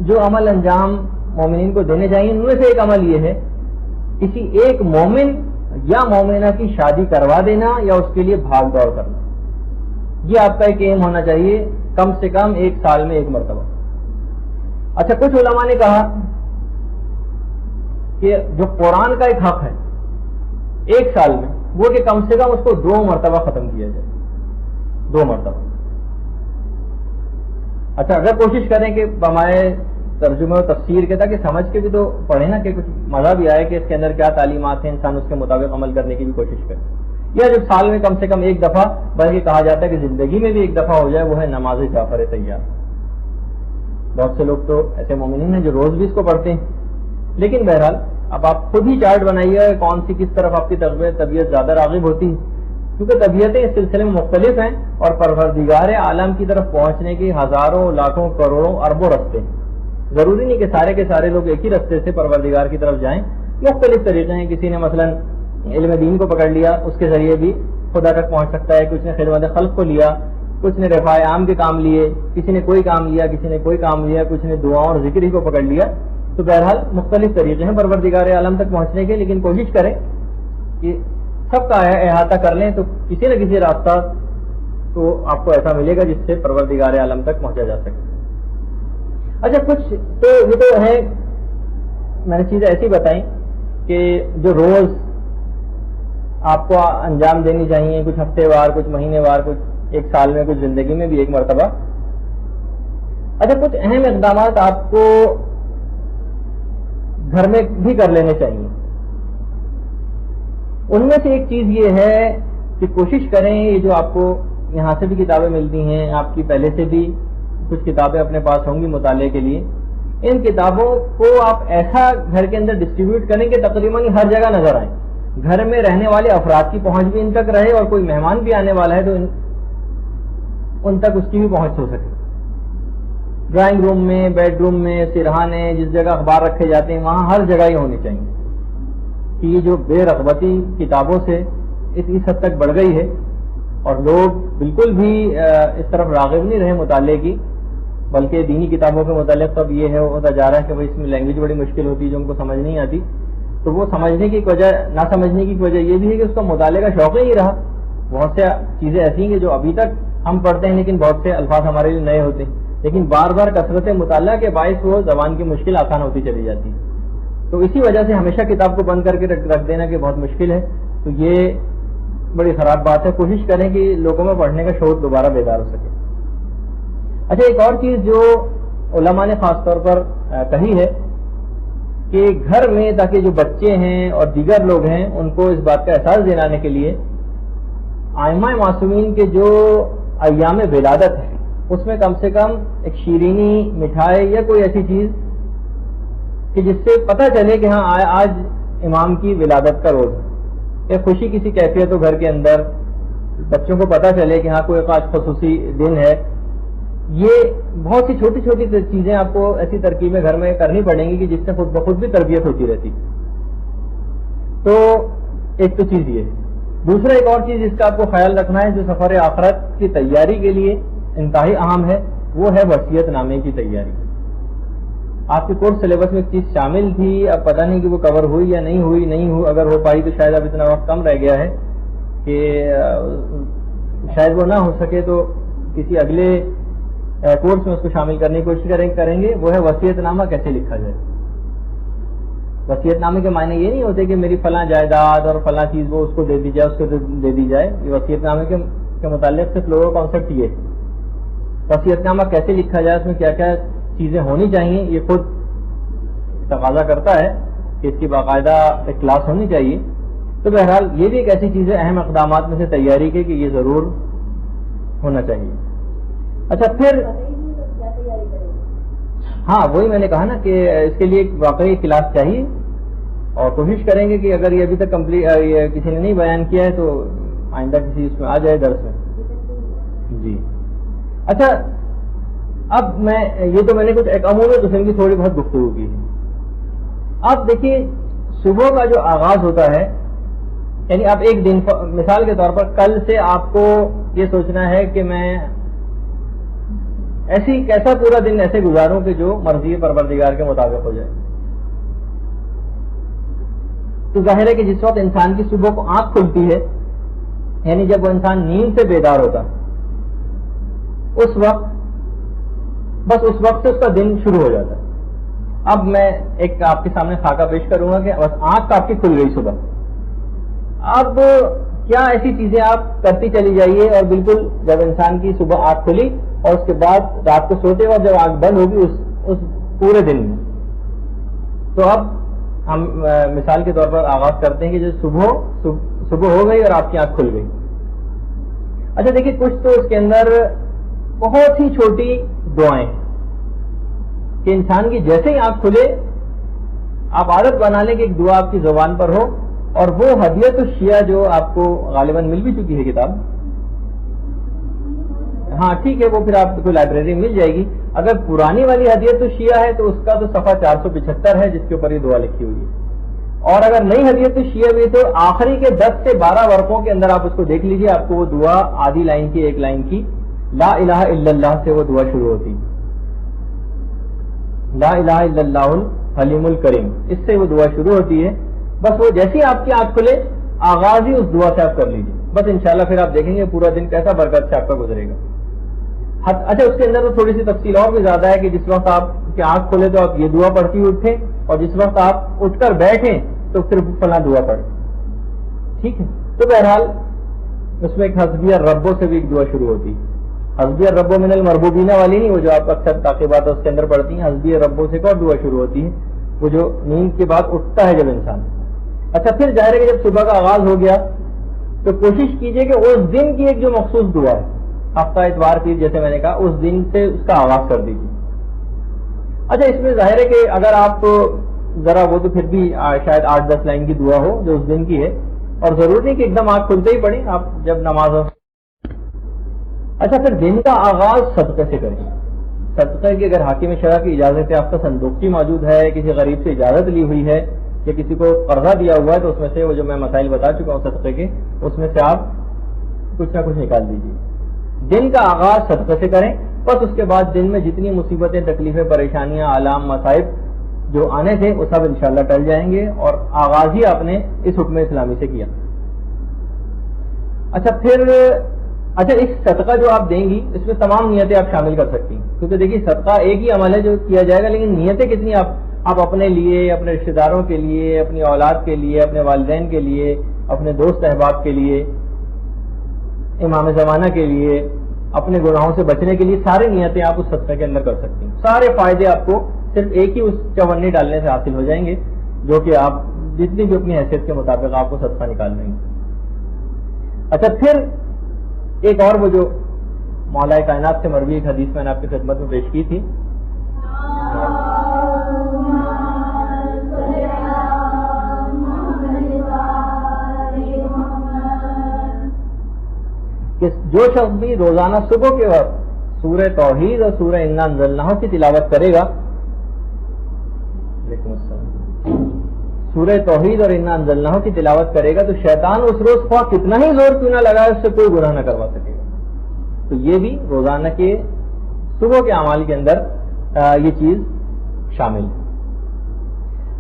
[SPEAKER 2] جو عمل انجام مومنین کو دینے چاہیے ان میں سے ایک عمل یہ ہے کسی ایک مومن یا مومنہ کی شادی کروا دینا یا اس کے لیے بھاگ دوڑ کرنا. یہ آپ کا ایک ایم ہونا چاہیے کم سے کم 1 سال میں 1 مرتبہ. اچھا، کچھ علماء نے کہا کہ جو قرآن کا ایک حق ہے 1 سال میں، وہ کہ کم سے کم اس کو 2 مرتبہ ختم کیا جائے، 2 مرتبہ. اچھا، اگر کوشش کریں کہ ہمارے ترجمے و تفسیر کے تاکہ سمجھ کے بھی تو پڑھیں نا، کہ کچھ مزہ بھی آئے کہ اس کے اندر کیا تعلیمات ہیں، انسان اس کے مطابق عمل کرنے کی بھی کوشش کرے. یا جو سال میں کم سے کم 1 دفعہ، بلکہ کہا جاتا ہے کہ زندگی میں بھی 1 دفعہ ہو جائے، وہ ہے نماز جعفر طیار. بہت سے لوگ تو ایسے مومنین ہیں جو روز بھی اس کو پڑھتے ہیں، لیکن بہرحال اب آپ خود ہی چارٹ بنائیے کون سی کس طرف آپ کی طبیعت زیادہ راغب ہوتی ہے، کیونکہ طبیعتیں اس سلسلے میں مختلف ہیں اور پروردگار عالم کی طرف پہنچنے کے ہزاروں، لاکھوں، کروڑوں، اربوں رستے ہیں. ضروری نہیں کہ سارے کے سارے لوگ ایک ہی رستے سے پروردگار کی طرف جائیں، مختلف طریقے ہیں. کسی نے مثلا علم دین کو پکڑ لیا، اس کے ذریعے بھی خدا تک پہنچ سکتا ہے. کچھ نے خدمت خلق کو لیا، کچھ نے رفاع عام کے کام لیے، کسی نے کوئی کام لیا، کسی نے کوئی کام لیا، کچھ نے دعاؤں اور ذکر ہی کو پکڑ لیا. تو بہرحال مختلف طریقے ہیں پروردگار عالم تک پہنچنے کے، لیکن کوشش کریں کہ سب کا احاطہ کر لیں تو کسی نہ کسی راستہ تو آپ کو ایسا ملے گا جس سے پروردگار عالم تک پہنچا جا سکے. اچھا، کچھ تو یہ تو ہے میں نے چیزیں ایسی بتائیں کہ جو روز آپ کو انجام دینی چاہیے، کچھ ہفتے وار، کچھ مہینے وار، کچھ ایک سال میں، کچھ زندگی میں بھی ایک مرتبہ. اچھا، کچھ اہم اقدامات آپ کو گھر میں بھی کر لینے چاہیے. ان میں سے ایک چیز یہ ہے کہ کوشش کریں، یہ جو آپ کو یہاں سے بھی کتابیں ملتی ہیں، آپ کی پہلے سے بھی کچھ کتابیں اپنے پاس ہوں گی مطالعے کے لیے، ان کتابوں کو آپ ایسا گھر کے اندر ڈسٹریبیوٹ کریں کہ تقریباً ہر جگہ نظر آئیں. گھر میں رہنے والے افراد کی پہنچ بھی ان تک رہے، اور کوئی مہمان بھی آنے والا ہے تو ان تک اس کی بھی پہنچ ہو سکے. ڈرائنگ روم میں، بیڈ روم میں، سرہانے، جس جگہ اخبار رکھے جاتے ہیں وہاں ہر جگہ ہی ہونی چاہیے. کہ یہ جو بے رغبتی کتابوں سے اس حد تک بڑھ گئی ہے، اور لوگ بالکل بھی اس طرف راغب نہیں رہے مطالعے کی، بلکہ دینی کتابوں کے متعلق اب یہ ہوتا جا رہا ہے کہ اس میں لینگویج بڑی مشکل ہوتی ہے جو ان کو سمجھ نہیں آتی. تو وہ سمجھنے کی وجہ، نہ سمجھنے کی وجہ یہ بھی ہے کہ اس کا مطالعے کا شوق ہی نہیں رہا. بہت سے چیزیں ایسی ہیں کہ جو ابھی تک ہم پڑھتے ہیں لیکن بہت سے الفاظ ہمارے لیے نئے ہوتے ہیں، لیکن بار بار کثرت مطالعہ کے باعث وہ زبان کی مشکل آسان ہوتی چلی جاتی ہے. تو اسی وجہ سے ہمیشہ کتاب کو بند کر کے رکھ دینا کہ بہت مشکل ہے، تو یہ بڑی خراب بات ہے. کوشش کریں کہ لوگوں میں پڑھنے کا شوق دوبارہ بیدار ہو سکے. اچھا، ایک اور چیز جو علماء نے خاص طور پر کہی ہے کہ گھر میں، تاکہ جو بچے ہیں اور دیگر لوگ ہیں ان کو اس بات کا احساس دلانے کے لیے ائمہ معصومین کے جو ایام ولادت ہے اس میں کم سے کم ایک شیرینی، مٹھائی یا کوئی ایسی چیز کہ جس سے پتہ چلے کہ ہاں آج امام کی ولادت کا روز ہے، یا خوشی کسی کیفیت ہو گھر کے اندر، بچوں کو پتہ چلے کہ ہاں کوئی آج خصوصی دن ہے. یہ بہت سی چھوٹی چھوٹی چیزیں آپ کو ایسی ترکیبیں گھر میں کرنی پڑیں گی کہ جس سے خود بخود بھی تربیت ہوتی رہتی. تو ایک تو چیز یہ ہے. دوسرا ایک اور چیز جس کا آپ کو خیال رکھنا ہے جو سفر آخرت کی تیاری کے لیے انتہائی اہم ہے، وہ ہے وصیت نامے کی تیاری. آپ کے کورس سلیبس میں ایک چیز شامل تھی، اب پتہ نہیں کہ وہ کور ہوئی یا نہیں ہوئی. اگر ہو پائی تو شاید اب اتنا وقت کم رہ گیا ہے کہ شاید وہ نہ ہو سکے، تو کسی اگلے کورس میں اس کو شامل کرنے کی کوشش کریں گے. وہ ہے وصیت نامہ کیسے لکھا جائے. وصیت نامے کے معنی یہ نہیں ہوتے کہ میری فلاں جائیداد اور فلاں چیز وہ اس کو دے دی جائے، اس کو دے دی جائے. یہ وصیت نامے کے متعلق صرف لوگوں کا کانسیپٹ یہ ہے. وصیت نامہ کیسے لکھا جائے، اس میں کیا کیا چیزیں ہونی چاہیے، یہ خود تقاضا کرتا ہے کہ اس کی باقاعدہ ایک کلاس ہونی چاہیے. تو بہرحال یہ بھی ایک ایسی چیز ہے اہم اقدامات میں سے تیاری کے کہ یہ ضرور ہونا چاہیے. اچھا، پھر ہاں وہی میں نے کہا نا کہ اس کے لیے ایک واقعی کلاس چاہیے، اور کوشش کریں گے کہ اگر یہ ابھی تک کسی نے نہیں بیان کیا ہے تو آئندہ کسی اس میں آ جائے درس میں. جی اچھا، اب میں نے کچھ ایک عمومی قسم کی تھوڑی بہت گفتگو کی ہے. اب دیکھیے، صبح کا جو آغاز ہوتا ہے، یعنی آپ ایک دن، مثال کے طور پر کل سے آپ کو یہ سوچنا ہے کہ میں کیسا پورا دن ایسے گزاروں کہ جو مرضی پروردگار کے مطابق ہو جائے. تو ظاہر ہے کہ جس وقت انسان کی صبح کو آنکھ کھلتی ہے، یعنی جب وہ انسان نیند سے بیدار ہوتا، اس وقت سے اس کا دن شروع ہو جاتا ہے. اب میں ایک آپ کے سامنے خاکہ پیش کروں گا کہ بس آنکھ آپ کی کھل گئی صبح. اب کیا ایسی چیزیں آپ کرتی چلی جائیے، اور بالکل جب انسان کی صبح آنکھ کھلی اور اس کے بعد رات کو سوتے وقت جب آنکھ بند ہوگی اس پورے دن میں، تو اب ہم مثال کے طور پر آغاز کرتے ہیں کہ جو صبح ہو گئی اور آپ کی آنکھ کھل گئی. اچھا دیکھیے، کچھ تو اس کے اندر بہت ہی چھوٹی دعائیں کہ انسان کی جیسے ہی آنکھ کھلے آپ عادت بنا لیں کہ ایک دعا آپ کی زبان پر ہو، اور وہ ہدیت الشیعہ جو آپ کو غالباً مل بھی چکی ہے کتاب، ہاں ٹھیک ہے، وہ پھر آپ کو لائبریری مل جائے گی. اگر پرانی والی ہدیت الشیعہ ہے تو اس کا تو صفحہ 475 ہے جس کے اوپر یہ دعا لکھی ہوئی ہے. اور اگر نئی ہدیت الشیعہ بھی تو آخری کے 10 سے 12 ورقوں کے اندر آپ اس کو دیکھ لیجئے، آپ کو وہ دعا آدھی لائن کی، ایک لائن کی، لا الہ الا اللہ سے وہ دعا شروع ہوتی. لا الہ الا اللہ الحلیم الکریم، اس سے وہ دعا شروع ہوتی ہے. بس وہ جیسے ہی آپ کی آنکھ کھلے آغاز ہی اس دعا سے آپ کر لیجیے، بس انشاءاللہ پھر آپ دیکھیں گے پورا دن کیسا برکت سے آپ کا گزرے گا. اچھا، اس کے اندر تو تھوڑی سی تفصیل اور بھی زیادہ ہے کہ جس وقت آپ کی آنکھ کھولے تو آپ یہ دعا پڑھتی اٹھیں، اور جس وقت آپ اٹھ کر بیٹھیں تو پھر فلاں دعا پڑھیں. ٹھیک ہے، تو بہرحال اس میں ایک حسبی الربو سے بھی ایک دعا شروع ہوتی ہے. حسبی الربو من المربوبین والی نہیں، وہ جو آپ اکثر تاقیبات اس کے اندر پڑھتی ہیں. حسبی الربو سے ایک اور دعا شروع ہوتی ہے، وہ جو نیند کے بعد اٹھتا ہے جب انسان. اچھا پھر ظاہر ہے کہ جب صبح کا آغاز ہو گیا تو کوشش کیجئے کہ اس دن کی ایک جو مخصوص دعا ہے، ہفتہ اتوار پیر جیسے میں نے کہا، اس دن سے اس کا آغاز کر دیجیے. اچھا اس میں ظاہر ہے کہ اگر آپ ذرا وہ تو پھر بھی شاید 8-10 لائن کی دعا ہو جو اس دن کی ہے، اور ضرور نہیں کہ ایک دم آنکھ کھلتے ہی پڑھیں آپ جب نماز ہو. اچھا پھر دن کا آغاز صدقے سے کریں. صدقے کی اگر حاکم شرع کی اجازت یافتہ صندوقچی موجود ہے، کسی غریب سے اجازت لی ہوئی ہے یا کسی کو قرضہ دیا ہوا ہے، تو اس میں سے وہ جو میں مسائل بتا چکا ہوں صدقے کے، اس میں سے آپ کچھ نہ کچھ نکال دیجیے. دن کا آغاز صدقے سے کریں، بس اس کے بعد دن میں جتنی مصیبتیں، تکلیفیں، پریشانیاں، آلام، مصائب جو آنے تھے وہ سب انشاءاللہ ٹل جائیں گے، اور آغاز ہی آپ نے اس حکم اسلامی سے کیا. اچھا اس صدقہ جو آپ دیں گی اس میں تمام نیتیں آپ شامل کر سکتی ہیں، کیونکہ دیکھیے صدقہ ایک ہی عمل ہے جو کیا جائے گا، لیکن نیتیں کتنی آپ اپنے لیے، اپنے رشتہ داروں کے لیے، اپنی اولاد کے لیے، اپنے والدین کے لیے، اپنے دوست احباب کے لیے، امام زمانہ کے لیے، اپنے گناہوں سے بچنے کے لیے، ساری نیتیں آپ اس صدقے کے اندر کر سکتی ہیں. سارے فائدے آپ کو صرف ایک ہی اس چونی ڈالنے سے حاصل ہو جائیں گے، جو کہ آپ جتنی بھی اپنی حیثیت کے مطابق آپ کو صدقہ نکال لیں گے. اچھا پھر ایک اور وہ جو مولا کائنات سے مروی ایک حدیث میں نے آپ کی خدمت میں پیش کی تھی کہ جو شخص بھی روزانہ صبح کے وقت سورہ توحید اور سورہ انا انزلناہ کی تلاوت کرے گا، سورہ توحید اور انا انزلناہ کی تلاوت کرے گا، تو شیطان اس روز خواہ کتنا ہی زور کیوں نہ لگائے اس سے کوئی گناہ نہ کروا سکے گا. تو یہ بھی روزانہ کے صبح کے اعمال کے اندر یہ چیز شامل ہے.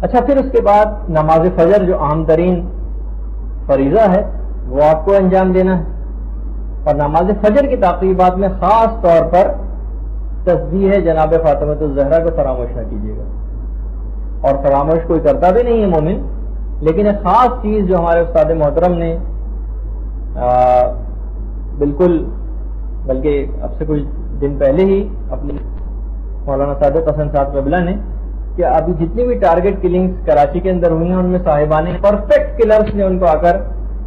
[SPEAKER 2] اچھا پھر اس کے بعد نماز فجر جو اہم ترین فریضہ ہے وہ آپ کو انجام دینا ہے، اور نماز فجر کی تعقیبات میں خاص طور پر تسبیح جناب فاطمہ الزہرا کو فراموش نہ کیجیے گا. اور فراموش کوئی کرتا بھی نہیں ہے مومن، لیکن ایک خاص چیز جو ہمارے استاد محترم نے بالکل بلکہ اب سے کچھ دن پہلے ہی اپنی مولانا سعادت حسن صاحب قبلہ نے، کہ ابھی جتنی بھی ٹارگٹ کلنگز کراچی کے اندر ہوئی ہیں ان میں صاحبان پرفیکٹ کلرز نے ان کو آ کر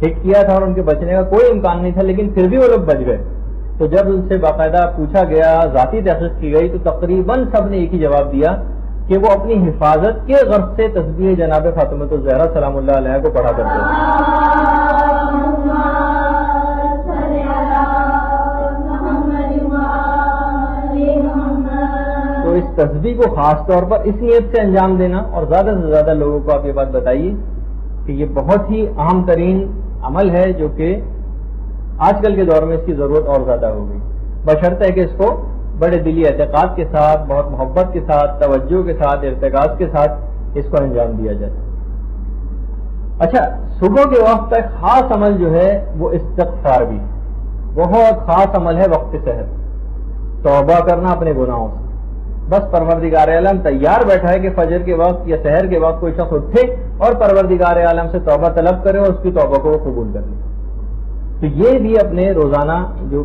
[SPEAKER 2] ہٹ کیا تھا، اور ان کے بچنے کا کوئی امکان نہیں تھا، لیکن پھر بھی وہ لوگ بچ گئے. تو جب ان سے باقاعدہ پوچھا گیا، ذاتی تحقیق کی گئی، تو تقریباً سب نے ایک ہی جواب دیا کہ وہ اپنی حفاظت کے غرض سے تسبیح جناب فاطمہ الزہرا سلام اللہ علیہ کو پڑھا کرتے ہیں. تو اس تسبیح کو خاص طور پر اس نیت سے انجام دینا، اور زیادہ سے زیادہ لوگوں کو آپ یہ بات بتائیے کہ یہ بہت ہی اہم ترین عمل ہے جو کہ آج کل کے دور میں اس کی ضرورت اور زیادہ ہو گئی، بشرطے کہ اس کو بڑے دلی اعتقاد کے ساتھ، بہت محبت کے ساتھ، توجہ کے ساتھ، ارتکاز کے ساتھ اس کو انجام دیا جائے. اچھا صبح کے وقت ایک خاص عمل جو ہے وہ استغفار بھی بہت خاص عمل ہے. وقت سحر توبہ کرنا اپنے گناہوں سے. بس پروردگار عالم تیار بیٹھا ہے کہ فجر کے وقت یا سحر کے وقت کوئی شخص اٹھے اور پروردگار عالم سے توبہ طلب کرے اور اس کی توبہ کو وہ قبول کر لے. تو یہ بھی اپنے روزانہ جو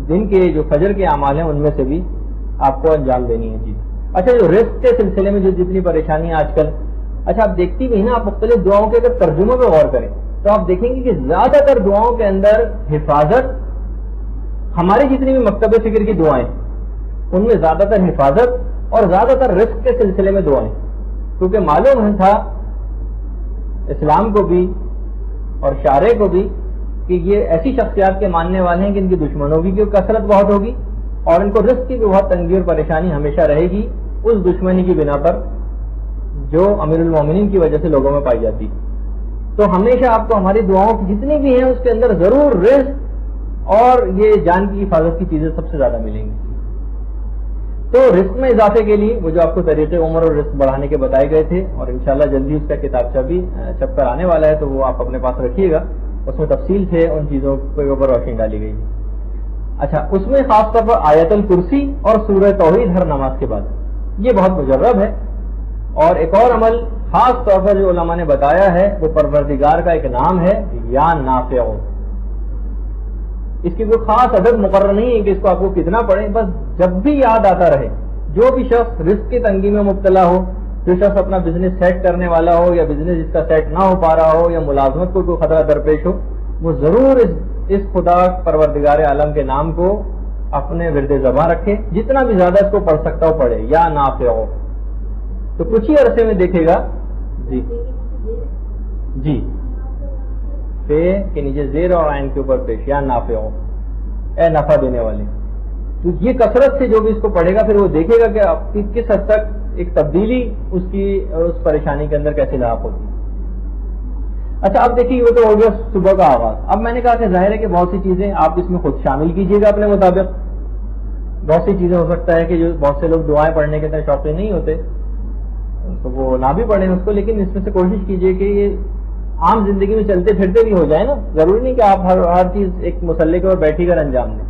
[SPEAKER 2] دن کے جو فجر کے اعمال ہیں ان میں سے بھی آپ کو انجام دینی ہے چیز. اچھا جو رزق کے سلسلے میں جو جتنی پریشانیاں آج کل، اچھا آپ دیکھتی بھی نا، آپ مختلف دعاؤں کے اگر ترجموں پہ غور کریں تو آپ دیکھیں گے کہ زیادہ تر دعاؤں کے اندر حفاظت، ہماری جتنی بھی مکتب فکر کی دعائیں ان میں زیادہ تر حفاظت اور زیادہ تر رزق کے سلسلے میں دعائیں، کیونکہ معلوم تھا اسلام کو بھی اور شارع کو بھی کہ یہ ایسی شخصیات کے ماننے والے ہیں کہ ان کی دشمنوں کی کثرت بہت ہوگی اور ان کو رزق کی بھی بہت تنگی اور پریشانی ہمیشہ رہے گی اس دشمنی کی بنا پر جو امیر المومنین کی وجہ سے لوگوں میں پائی جاتی. تو ہمیشہ آپ کو ہماری دعاؤں کی جتنی بھی ہیں اس کے اندر ضرور رزق اور یہ جان کی حفاظت کی چیزیں سب سے زیادہ ملیں گی. تو رزق میں اضافے کے لیے وہ جو آپ کو طریقے عمر اور رزق بڑھانے کے بتائے گئے تھے، اور انشاءاللہ جلدی اس کا کتابچہ بھی چھپ کر آنے والا ہے، تو وہ آپ اپنے پاس رکھیے گا، اس میں تفصیل سے ان چیزوں کے اوپر روشنی ڈالی گئی ہے. اچھا اس میں خاص طور پر آیت الکرسی اور سورہ توحید ہر نماز کے بعد، یہ بہت مجرب ہے. اور ایک اور عمل خاص طور پر جو علماء نے بتایا ہے وہ پروردگار کا ایک نام ہے یا نافع. اس کی کوئی خاص عدد مقرر نہیں ہے کہ اس کو آپ کو کتنا پڑھیں، بس جب بھی یاد آتا رہے. جو بھی شخص رزق کی تنگی میں مبتلا ہو، جو شخص اپنا بزنس سیٹ کرنے والا ہو یا بزنس جس کا سیٹ نہ ہو پا رہا ہو یا ملازمت کو کوئی خطرہ درپیش ہو، وہ ضرور اس خدا پروردگار عالم کے نام کو اپنے ورد زباں رکھے. جتنا بھی زیادہ اس کو پڑھ سکتا ہو پڑھے، یا نافع ہو. تو کچھ ہی عرصے میں دیکھے گا. جی فے کے نیچے زیر اور عین کے اوپر پیش، یا نافع ہو، اے نفع دینے والے. تو یہ کثرت سے جو بھی اس کو پڑھے گا پھر وہ دیکھے گا کہ آپ کی کس حد تک ایک تبدیلی اس پریشانی کے اندر کیسے لاحق ہوتی ہے. اچھا اب دیکھیے وہ تو ہو گیا صبح کا آغاز. اب میں نے کہا کہ ظاہر ہے کہ بہت سی چیزیں آپ اس میں خود شامل کیجیے گا اپنے مطابق. بہت سی چیزیں ہو سکتا ہے کہ جو بہت سے لوگ دعائیں پڑھنے کے اتنے شوقین نہیں ہوتے تو وہ نہ بھی پڑھیں اس کو، لیکن اس میں سے کوشش کیجیے کہ یہ عام زندگی میں چلتے پھرتے بھی ہو جائے نا. ضروری نہیں کہ آپ ہر چیز ایک مسلح کے اوپر بیٹھی کر انجام دیں.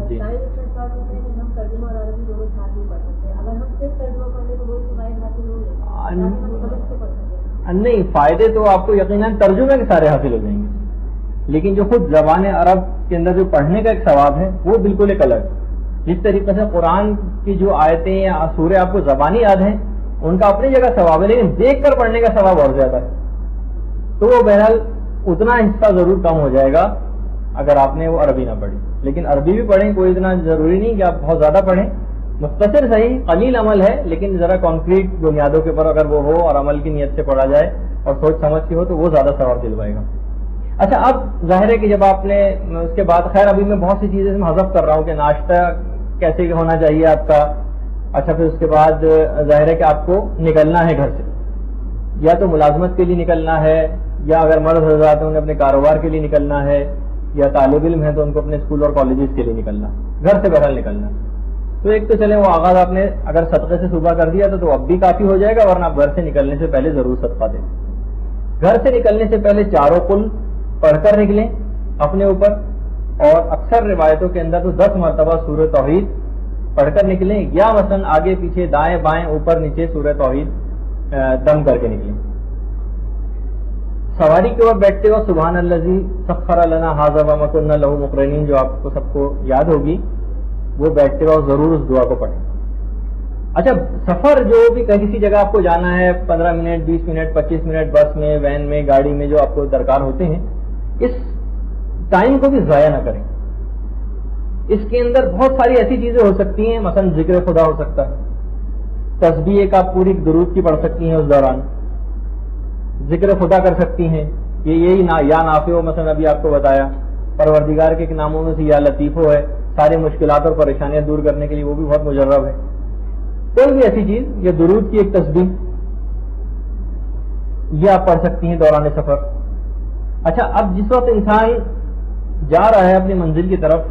[SPEAKER 2] جی نہیں، فائدے تو آپ کو یقیناً ترجمے کے سارے حاصل ہو جائیں گے، لیکن جو خود زبان عرب کے اندر جو پڑھنے کا ایک ثواب ہے وہ بالکل ایک الگ. جس طریقے سے قرآن کی جو آیتیں یا سورے آپ کو زبانی یاد ہیں ان کا اپنی جگہ ثواب ہے، لیکن دیکھ کر پڑھنے کا ثواب اور زیادہ ہے. تو وہ بہرحال اتنا حصہ ضرور کم ہو جائے گا اگر آپ نے وہ عربی نہ پڑھی. لیکن عربی بھی پڑھیں، کوئی اتنا ضروری نہیں کہ آپ بہت زیادہ پڑھیں. مختصر صحیح قلیل عمل ہے، لیکن ذرا کانکریٹ بنیادوں کے اوپر اگر وہ ہو اور عمل کی نیت سے پڑھا جائے اور سوچ سمجھ کی ہو تو وہ زیادہ ثواب دلوائے گا. اچھا اب ظاہر ہے کہ جب آپ نے اس کے بعد، خیر ابھی میں بہت سی چیزیں حذف کر رہا ہوں کہ ناشتہ کیسے ہونا چاہیے آپ کا. اچھا پھر اس کے بعد ظاہر ہے کہ آپ کو نکلنا ہے گھر سے، یا تو ملازمت کے لیے نکلنا ہے، یا اگر مرد حضرات ہیں انہیں اپنے کاروبار کے لیے نکلنا ہے، یا طالب علم ہے تو ان کو اپنے اسکول اور کالجز کے لیے نکلنا، گھر سے بہرحال نکلنا. تو ایک تو چلیں وہ آغاز آپ نے اگر صدقے سے صبح کر دیا تو اب بھی کافی ہو جائے گا، ورنہ آپ گھر سے نکلنے سے پہلے ضرور صدقہ دیں. گھر سے نکلنے سے پہلے چاروں قل پڑھ کر نکلیں اپنے اوپر، اور اکثر روایتوں کے اندر تو 10 مرتبہ سورہ توحید پڑھ کر نکلیں، یا مثلا آگے پیچھے دائیں بائیں اوپر نیچے سورہ توحید دم کر کے نکلیں. سواری کے اوپر بیٹھتے ہو سبحان الذی سخر لنا ھذا وما كنا له مقرنین جو آپ کو سب کو یاد ہوگی، وہ بیٹھتے ہو ضرور اس دعا کو پڑھیں. اچھا سفر جو بھی کسی جگہ آپ کو جانا ہے 15 منٹ 20 منٹ 25 منٹ بس میں، وین میں، گاڑی میں جو آپ کو درکار ہوتے ہیں، اس ٹائم کو بھی ضائع نہ کریں. اس کے اندر بہت ساری ایسی چیزیں ہو سکتی ہیں، مثلا ذکر خدا ہو سکتا ہے، تسبیح ایک آپ پوری درود کی پڑھ سکتی ہیں اس دوران، ذکر خدا کر سکتی ہیں. یہی یا نافع ہو مثلا ابھی آپ کو بتایا، پروردگار کے ناموں میں سے یا لطیف ہو ہے، ساری مشکلات اور پریشانیاں دور کرنے کے لیے وہ بھی بہت مجرب ہے. کوئی بھی ایسی چیز، یا درود کی ایک تسبیح یہ آپ پڑھ سکتی ہیں دوران سفر. اچھا اب جس وقت انسان جا رہا ہے اپنی منزل کی طرف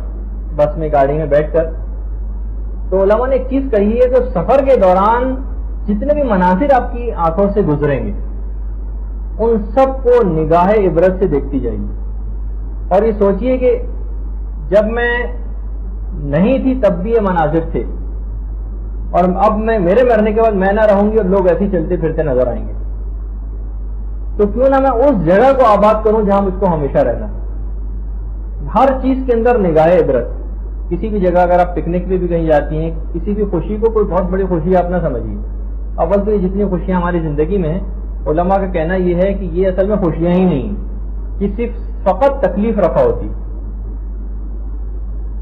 [SPEAKER 2] بس میں گاڑی میں بیٹھ کر، تو علماء نے ایک چیز کہی ہے کہ سفر کے دوران جتنے بھی مناظر آپ کی آنکھوں سے گزریں گے ان سب کو نگاہ عبرت سے دیکھتی جائے گی، اور یہ سوچئے کہ جب میں نہیں تھی تب بھی یہ مناظر تھے، اور اب میرے مرنے کے بعد میں نہ رہوں گی اور لوگ ایسے چلتے پھرتے نظر آئیں گے، تو کیوں نہ میں اس جگہ کو آباد کروں جہاں مجھ کو ہمیشہ رہنا. ہر چیز کے اندر نگاہ عبرت. کسی بھی جگہ اگر آپ پکنک پہ بھی کہیں جاتی ہیں، کسی بھی خوشی کو کوئی بہت بڑی خوشی آپ نہ سمجھیے. اول تو یہ جتنی خوشیاں ہماری زندگی میں ہیں، علماء کا کہنا یہ ہے کہ یہ اصل میں خوشیاں ہی نہیں ہیں، یہ صرف فقط تکلیف رفع ہوتی.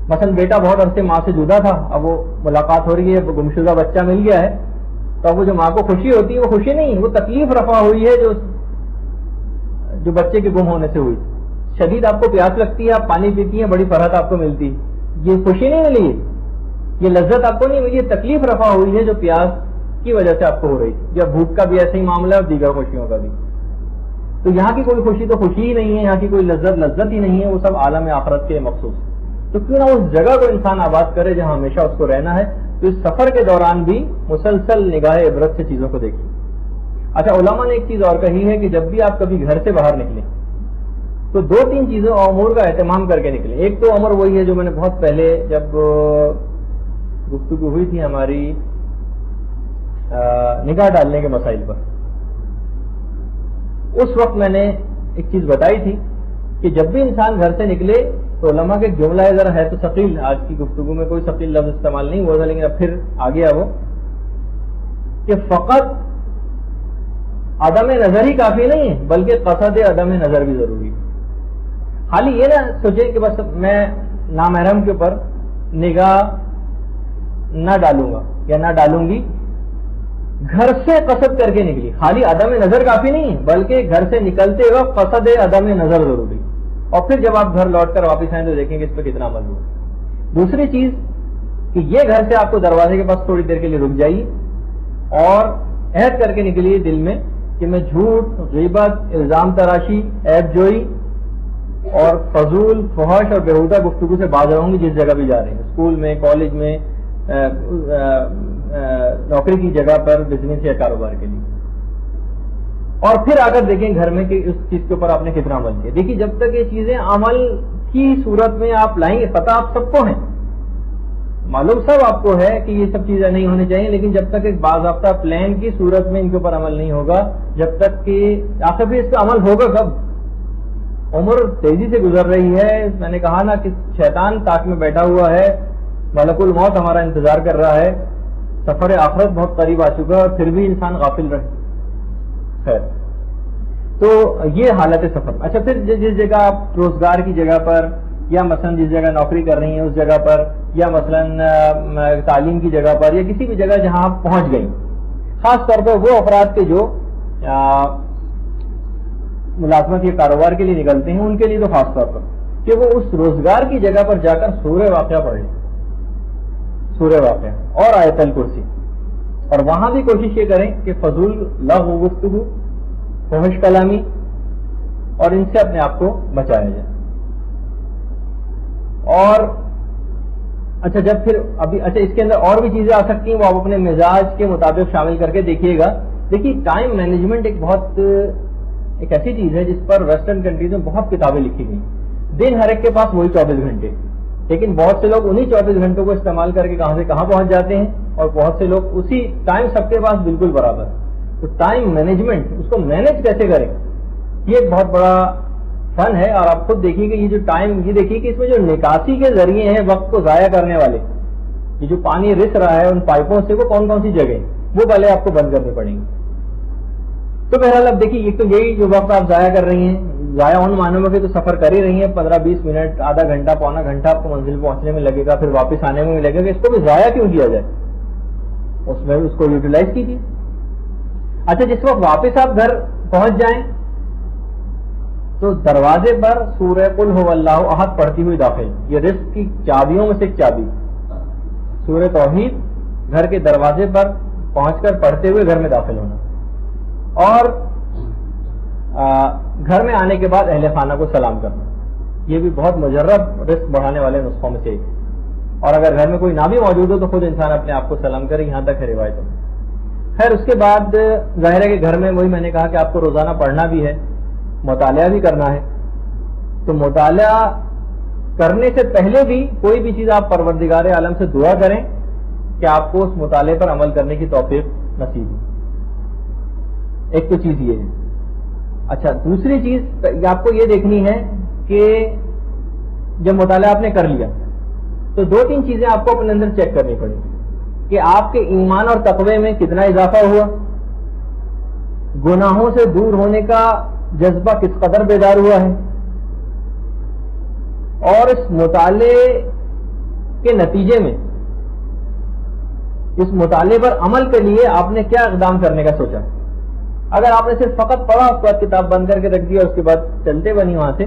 [SPEAKER 2] مثلا بیٹا بہت عرصے ماں سے جدا تھا، اب وہ ملاقات ہو رہی ہے، گمشدہ بچہ مل گیا ہے، تو اب وہ جو ماں کو خوشی ہوتی ہے وہ خوشی نہیں، وہ تکلیف رفع ہوئی ہے جو بچے کے گم ہونے سے ہوئی. شدید آپ کو پیاس لگتی ہے، آپ پانی پیتی ہیں، بڑی فرحت آپ کو ملتی، یہ خوشی نہیں ملی، یہ لذت آپ کو نہیں ملی، یہ تکلیف رفع ہوئی ہے جو پیاس کی وجہ سے آپ کو ہو رہی تھی. یا بھوک کا بھی ایسا ہی معاملہ ہے اور دیگر خوشیوں کا بھی. تو یہاں کی کوئی خوشی تو خوشی ہی نہیں ہے، یہاں کی کوئی لذت ہی نہیں ہے، وہ سب عالم آخرت کے لیے مخصوص ہے. تو کیوں نہ اس جگہ کو انسان آباد کرے جہاں ہمیشہ اس کو رہنا ہے. تو اس سفر کے دوران بھی مسلسل نگاہ عبرت سے چیزوں کو دیکھیے. اچھا علماء نے ایک چیز اور کہی ہے کہ جب بھی آپ کبھی گھر سے باہر نکلیں تو 2-3 چیزوں امور کا اہتمام کر کے نکلیں. ایک تو امر وہی ہے جو میں نے بہت پہلے جب گفتگو ہوئی تھی ہماری نگاہ ڈالنے کے مسائل پر، اس وقت میں نے ایک چیز بتائی تھی کہ جب بھی انسان گھر سے نکلے تو علماء کے جملہ ذرا ہے تو ثقیل، آج کی گفتگو میں کوئی ثقیل لفظ استعمال نہیں ہوا تھا لیکن اب پھر آ گیا وہ، کہ فقط عدم نظر ہی کافی نہیں ہے بلکہ قصد عدم نظر بھی ضروری ہے. خالی یہ نہ سوچیں کہ بس میں نامحرم کے اوپر نگاہ نہ ڈالوں گا یا نہ ڈالوں گی، گھر سے قصد کر کے نکلی. خالی عدم نظر کافی نہیں ہے بلکہ گھر سے نکلتے وقت قصد عدم نظر ضروری، اور پھر جب آپ گھر لوٹ کر واپس آئیں تو دیکھیں گے اس پہ کتنا عمل ہوا. دوسری چیز کہ یہ گھر سے آپ کو دروازے کے پاس تھوڑی دیر کے لیے رک جائیے اور عہد کر کے نکلیے دل میں کہ میں جھوٹ، غیبت، الزام تراشی، عیب جوئی اور فضول، فحش اور بیہودہ گفتگو سے باز رہوں گی. جس جگہ بھی جا رہے ہیں، اسکول میں، کالج میں، نوکری کی جگہ پر، بزنس یا کاروبار کے لیے. اور پھر آ کر دیکھیں گھر میں کہ اس چیز کے اوپر آپ نے کتنا عمل کیا. دیکھیے جب تک یہ چیزیں عمل کی صورت میں آپ لائیں گے، پتہ آپ سب کو ہے، معلوم سب آپ کو ہے کہ یہ سب چیزیں نہیں ہونی چاہیے، لیکن جب تک ایک باضابطہ پلان کی صورت میں ان کے اوپر عمل نہیں ہوگا، جب تک کہ آخر بھی اس کا عمل ہوگا کب؟ عمر تیزی سے گزر رہی ہے. میں نے کہا نا کہ شیطان تاک میں بیٹھا ہوا ہے، ملک الموت ہمارا انتظار کر رہا ہے، سفر آخرت بہت قریب آ چکا ہے اور پھر بھی انسان غافل رہے. خیر، تو یہ حالت سفر. اچھا، پھر جس جگہ آپ روزگار کی جگہ پر یا مثلا جس جگہ نوکری کر رہی ہیں اس جگہ پر یا مثلا تعلیم کی جگہ پر یا کسی بھی جگہ جہاں آپ پہنچ گئی، خاص طور پر وہ افراد کے جو ملازمت یا کاروبار کے لیے نکلتے ہیں ان کے لیے تو خاص طور پر کہ وہ اس روزگار کی جگہ پر جا کر سورہ واقعہ پڑھ لیں، سورہ واقعہ اور آیت الکرسی، اور وہاں بھی کوشش یہ کریں کہ فضول لغو گفتگو، فحش کلامی اور ان سے اپنے آپ کو بچایا جائے. اور اچھا جب پھر ابھی اچھا اس کے اندر اور بھی چیزیں آ سکتی ہیں، وہ آپ اپنے مزاج کے مطابق شامل کر کے دیکھیے گا. دیکھیے ٹائم مینجمنٹ ایک ایسی چیز ہے جس پر ویسٹرن کنٹریز میں بہت کتابیں لکھی گئی. دن ہر ایک کے پاس وہی 24 گھنٹے، لیکن بہت سے لوگ انہی 24 گھنٹوں کو استعمال کر کے کہاں سے کہاں پہنچ جاتے ہیں، اور بہت سے لوگ اسی ٹائم سب کے پاس بالکل برابر. تو ٹائم مینجمنٹ، اس کو مینج کیسے کریں، یہ ایک بہت بڑا فن ہے. اور آپ خود دیکھیے کہ یہ جو ٹائم، یہ دیکھیے کہ اس میں جو نکاسی کے ذریعے ہیں وقت کو ضائع کرنے والے، یہ جو پانی رس رہا ہے ان پائپوں سے، وہ کون کون سی جگہ وہ پہلے آپ کو بند کرنی پڑیں گی. تو بہرحال اب دیکھیے ایک تو یہی جو وقت آپ ضائع کر رہی ہیں، ضائع ان معنوں میں کہ تو سفر کر ہی رہی ہیں، 15-20 منٹ، آدھا گھنٹہ، پونا گھنٹہ آپ کو منزل پہنچنے میں لگے گا، پھر واپس آنے میں لگے گا. اس کو بھی ضائع کیوں کیا جائے، اس میں اس کو یوٹیلائز کیجیے. اچھا جس وقت واپس آپ گھر پہنچ جائیں تو دروازے پر سورہ قل هو اللہ احد پڑھتی ہوئی داخل. یہ رزق کی چابیوں میں سے ایک چابی، سورہ توحید گھر کے دروازے پر پہنچ کر پڑھتے ہوئے گھر میں داخل ہونا، اور گھر میں آنے کے بعد اہل خانہ کو سلام کرنا. یہ بھی بہت مجرب رزق بڑھانے والے نسخوں میں سے ایک. اور اگر گھر میں کوئی نہ بھی موجود ہو تو خود انسان اپنے آپ کو سلام کرے، یہاں تک ہے روایتوں میں. خیر اس کے بعد ظاہر ہے کہ گھر میں وہی میں نے کہا کہ آپ کو روزانہ پڑھنا بھی ہے، مطالعہ بھی کرنا ہے. تو مطالعہ کرنے سے پہلے بھی کوئی بھی چیز آپ پروردگار عالم سے دعا کریں کہ آپ کو اس مطالعے پر عمل کرنے کی توفیق نصیب ہو. ایک تو چیز یہ ہے. اچھا دوسری چیز آپ کو یہ دیکھنی ہے کہ جب مطالعہ آپ نے کر لیا تو 2-3 چیزیں آپ کو اپنے اندر چیک کرنی پڑیں گی کہ آپ کے ایمان اور تقوی میں کتنا اضافہ ہوا، گناہوں سے دور ہونے کا جذبہ کس قدر بیدار ہوا ہے، اور اس مطالعے کے نتیجے میں اس مطالعے پر عمل کے لیے آپ نے کیا اقدام کرنے کا سوچا. اگر آپ نے صرف فقط پڑھا، اس کے بعد کتاب بند کر کے رکھ دیا، اس کے بعد چلتے بنی وہاں سے،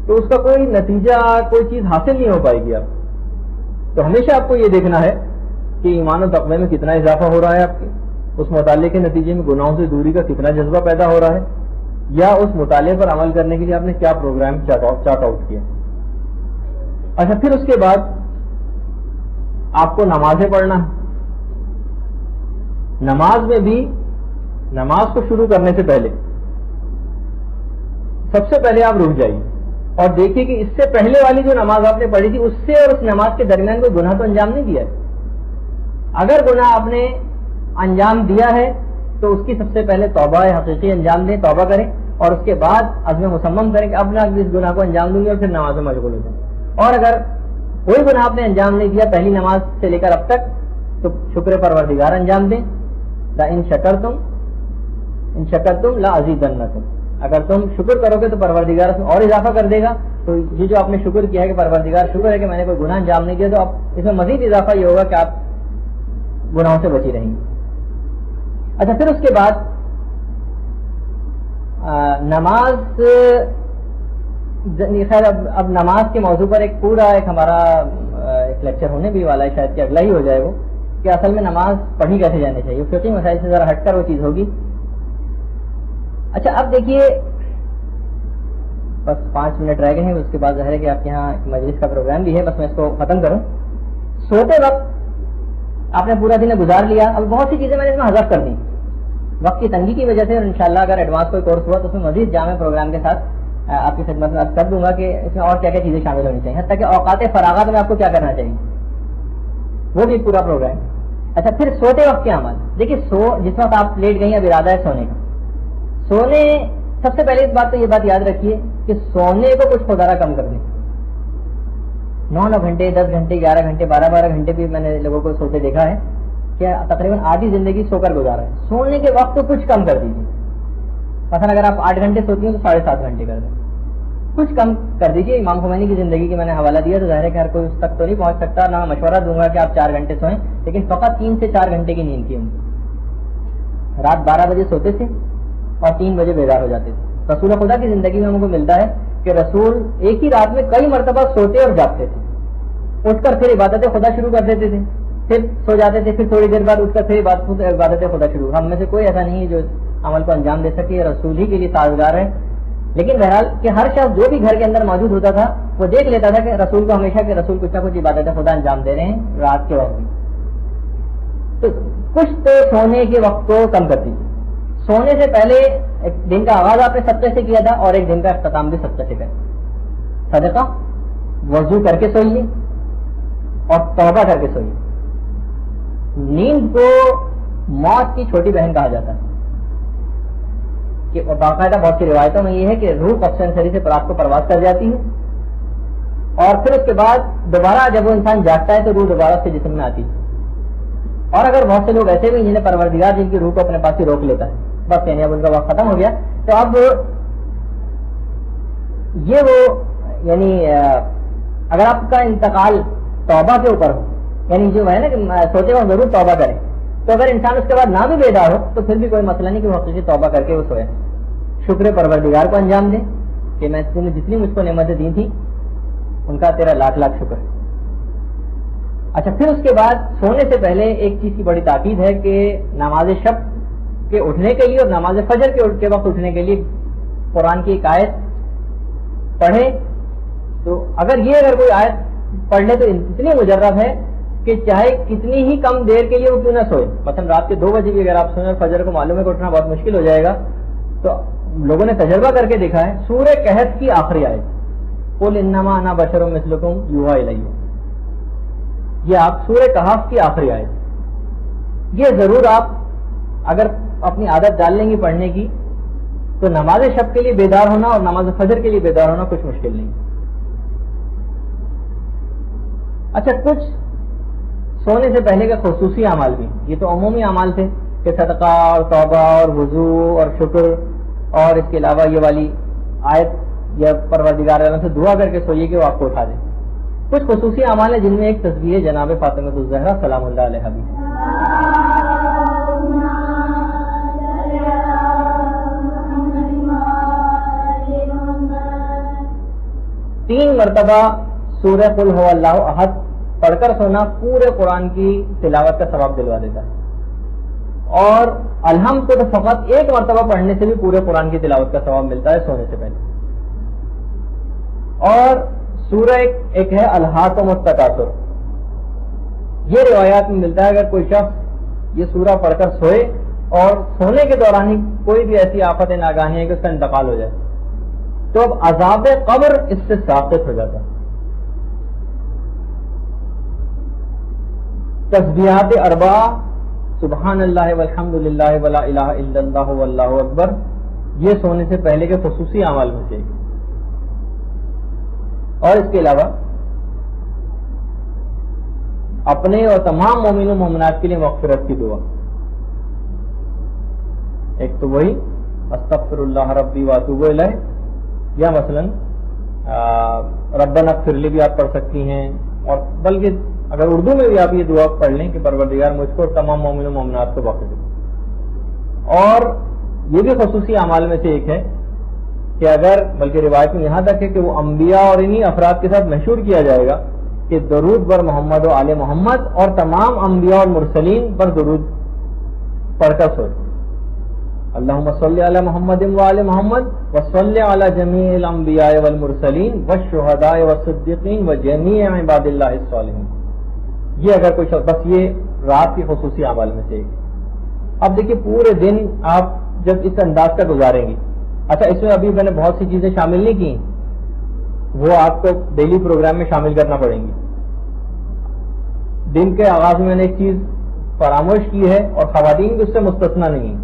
[SPEAKER 2] تو اس کا کوئی نتیجہ، کوئی چیز حاصل نہیں ہو پائے گی آپ. تو ہمیشہ آپ کو یہ دیکھنا ہے کہ ایمان و تقوی میں کتنا اضافہ ہو رہا ہے آپ کے، اس مطالعے کے نتیجے میں گناہوں سے دوری کا کتنا جذبہ پیدا ہو رہا ہے، یا اس مطالعے پر عمل کرنے کے لیے آپ نے کیا پروگرام چارٹ آؤٹ کیا. اچھا پھر اس کے بعد آپ کو نمازیں پڑھنا ہے. نماز میں بھی نماز کو شروع کرنے سے پہلے سب سے پہلے آپ رک جائیے اور دیکھیے کہ اس سے پہلے والی جو نماز آپ نے پڑھی تھی اس سے اور اس نماز کے درمیان کوئی گناہ تو انجام نہیں دیا ہے. اگر گناہ آپ نے انجام دیا ہے تو اس کی سب سے پہلے توبہ حقیقی انجام دیں، توبہ کریں، اور اس کے بعد عزم مصمم کریں کہ اب نہ اس گناہ کو انجام دوں گی، اور پھر نماز میں مشغول ہو جائیں۔ اور اگر کوئی گناہ آپ نے انجام نہیں دیا پہلی نماز سے لے کر اب تک، تو شکر پروردگار انجام دیں۔ ان شکرتم لا ازیدنکم، اگر تم شکر کرو گے تو پروردگار اس میں اور اضافہ کر دے گا۔ تو یہ جو آپ نے شکر کیا ہے کہ پروردگار شکر ہے کہ میں نے کوئی گناہ انجام نہیں دیا، تو اب اس میں مزید اضافہ یہ ہوگا کہ آپ گناہوں سے بچی رہیں گے۔ اچھا، پھر اس کے بعد نماز، خیر اب نماز کے موضوع پر ایک پورا ہمارا ایک لیکچر ہونے بھی والا ہے، شاید کہ اگلا ہی ہو جائے وہ، کہ اصل میں نماز پڑھی کیسے جانی چاہیے، فقہی مسائل سے ذرا ہٹ کر وہ چیز ہوگی۔ اچھا، اب دیکھیے بس 5 منٹ رہ گئے ہیں، اس کے بعد ظاہر ہے کہ آپ کے یہاں مجلس کا پروگرام بھی ہے، بس میں اس کو ختم کروں۔ سوتے وقت آپ نے پورا دن گزار لیا، اب بہت سی چیزیں میں نے اس میں حذف کر دی وقت کی تنگی کی وجہ سے، اور انشاءاللہ اگر ایڈوانس کوئی کورس ہوا تو اس میں مزید جامع پروگرام کے ساتھ آپ کی خدمت میں عرض کر دوں گا کہ اس میں اور کیا کیا چیزیں شامل ہونی چاہیے، حتیٰ کہ اوقات فراغت میں آپ کو کیا کرنا چاہیے، وہ بھی پورا پروگرام۔ اچھا، پھر سوتے وقت کے عمل، دیکھیے جس وقت آپ لیٹ گئی اب ارادہ ہے سونے کا، سونے سب سے پہلے اس بات تو یہ بات یاد رکھیے کہ سونے کو کچھ خودارہ کم کر دیں۔ 9 گھنٹے، 10 گھنٹے، 11 گھنٹے، 12 گھنٹے بھی میں نے لوگوں کو سوتے دیکھا ہے کہ تقریباً آدھی زندگی سو کر گزارا ہے۔ سونے کے وقت تو کچھ کم کر دیجیے، مثلا اگر آپ 8 گھنٹے سوتی ہیں تو 7.5 گھنٹے کر دیں، کچھ کم کر دیجیے۔ امام خمینی کی زندگی کی میں نے حوالہ دیا، تو ظاہر ہے کہ ہر کوئی اس تک تو نہیں پہنچ سکتا، نہ مشورہ دوں گا کہ آپ 4 گھنٹے سوئیں، لیکن فقط 3 سے 4 گھنٹے کی نیند کی ان کو۔ رات 12 بجے سوتے تھے اور 3 بجے بیدار ہو جاتے تھے۔ رسول خدا کی زندگی میں ہم کو ملتا ہے کہ رسول ایک ہی رات میں کئی مرتبہ سوتے اور جاگتے تھے، اٹھ کر پھر عبادت خدا شروع کر دیتے تھے، پھر سو جاتے تھے، پھر تھوڑی دیر بعد اٹھ کر پھر عبادت خدا شروع۔ ہم میں سے کوئی ایسا نہیں ہے جو اس عمل کو انجام دے سکے، یہ رسول ہی کے لیے سازگار ہے۔ لیکن بہرحال کہ ہر شخص جو بھی گھر کے اندر موجود ہوتا تھا وہ دیکھ لیتا تھا کہ رسول کو ہمیشہ کہ رسول کچھ نہ کچھ عبادت خدا انجام دے رہے ہیں رات کے وقت بھی، تو کچھ تو سونے کے وقت کو کم کر دیجیے۔ سونے سے پہلے ایک دن کا آغاز آپ نے صدقے سے کیا تھا، اور ایک دن کا اختتام بھی صدقے سے کریں۔ صدقہ وضو کر کے سوئیے اور توبہ کر کے سوئیے۔ نیند کو موت کی چھوٹی بہن کہا جاتا ہے، کہ باقاعدہ بہت سی روایتوں میں یہ ہے کہ روح قبض سنسری سے رات کو پرواز کر جاتی ہے، اور پھر اس کے بعد دوبارہ جب وہ انسان جاگتا ہے تو روح دوبارہ اس کے جسم میں آتی ہے۔ اور اگر بہت سے لوگ ایسے بھی جنہیں پروردگار جن کی روح کو اپنے پاس ہی روک لیتا ہے، بس یعنی اب ان کا وقت ختم ہو گیا، تو اب یہ وہ یعنی اگر آپ کا انتقال توبہ کے اوپر ہو، یعنی جو ہے نا کہ سوچے وہ ضرور توبہ کرے، تو اگر انسان اس کے بعد نہ بھی بیدار ہو تو پھر بھی کوئی مسئلہ نہیں کہ وہ حقیقی توبہ کر کے وہ سوئے۔ شکر پروردگار کو انجام دیں کہ میں نے جتنی مجھ کو نعمتیں دی تھی ان کا تیرا لاکھ لاکھ شکر۔ اچھا، پھر اس کے بعد سونے سے پہلے ایک چیز کی بڑی تاکید ہے کہ نماز شب کے اٹھنے کے لیے اور نماز فجر کے وقت اٹھنے کے لیے قرآن کی ایک آیت پڑھے، تو اگر کوئی آیت پڑھ لے تو اتنی مجرب ہے کہ چاہے کتنی ہی کم دیر کے لیے وہ کیوں نہ سوئے، مثلا رات کے 2 بجے بھی اگر آپ سوئیں، فجر کو معلوم ہے کہ اٹھنا بہت مشکل ہو جائے گا، تو لوگوں نے تجربہ کر کے دیکھا ہے سورہ کہف کی آخری آیت، قل انما انا بشر مثلکم یوحی الی، یہ آپ سورہ کہف کی آخری آیت، یہ ضرور آپ اگر اپنی عادت ڈال لیں گی پڑھنے کی تو نماز شب کے لیے بیدار ہونا اور نماز فجر کے لیے بیدار ہونا کچھ مشکل نہیں۔ اچھا، کچھ سونے سے پہلے کے خصوصی اعمال بھی، یہ تو عمومی اعمال تھے کہ صدقہ اور توبہ اور وضو اور شکر، اور اس کے علاوہ یہ والی آیت یا پروردگار عالم سے دعا کر کے سوئیے کہ وہ آپ کو اٹھا دے۔ کچھ خصوصی اعمال ہیں جن میں ایک تصویر جناب فاطمہ الزہرا سلام اللہ علیہا بھی۔ 3 مرتبہ سورہ قل هو اللہ احد پڑھ کر سونا پورے قرآن کی تلاوت کا ثواب دلوا دیتا ہے، اور الحمد کو تو فقط 1 مرتبہ پڑھنے سے بھی پورے قرآن کی تلاوت کا ثواب ملتا ہے سونے سے پہلے۔ اور سورہ ایک ہے الہاکم التکاثر، یہ روایات میں ملتا ہے اگر کوئی شخص یہ سورہ پڑھ کر سوئے اور سونے کے دوران ہی کوئی بھی ایسی آفت ناگہانی ہے کہ اس کا انتقال ہو جائے تو اب عذاب قبر اس سے ساقط ہو جاتا ہے۔ تسبیحات 4، سبحان اللہ والحمد للہ ولا الہ الا اللہ واللہ اکبر یہ سونے سے پہلے کے خصوصی اعمال میں سے ایک. اور اس کے علاوہ اپنے اور تمام مومن و مومنات کے لیے مغفرت کی دعا. ایک تو وہی استغفر اللہ ربی واتوب الیہ، یا مثلا ربنا اغفر لی بھی آپ پڑھ سکتی ہیں، اور بلکہ اگر اردو میں بھی آپ یہ دعا پڑھ لیں کہ پروردگار مجھ کو اور تمام مومن و مومنات کو بخش دے. اور یہ بھی خصوصی اعمال میں سے ایک ہے کہ اگر، بلکہ روایت میں یہاں تک ہے کہ وہ انبیاء اور انہی افراد کے ساتھ مشہور کیا جائے گا کہ درود بر محمد و آل محمد، اور تمام انبیاء اور مرسلین پر درود پڑھ کر سوچ. اللہم صلی علی محمد و آل محمد وصلی علی جمیع الانبیاء والمرسلین والشہداء والصدیقین وجمیع عباد اللہ الصالحین. یہ اگر کوئی شخص، بس یہ رات کی خصوصی اعمال میں سے ایک. اب دیکھیے پورے دن آپ جب اس انداز کا گزاریں گی، اچھا اس میں ابھی میں نے بہت سی چیزیں شامل نہیں کی، وہ آپ کو ڈیلی پروگرام میں شامل کرنا پڑیں گی. دن کے آغاز میں نے ایک چیز فراموش کی ہے اور خواتین بھی اس سے مستثنا نہیں ہیں.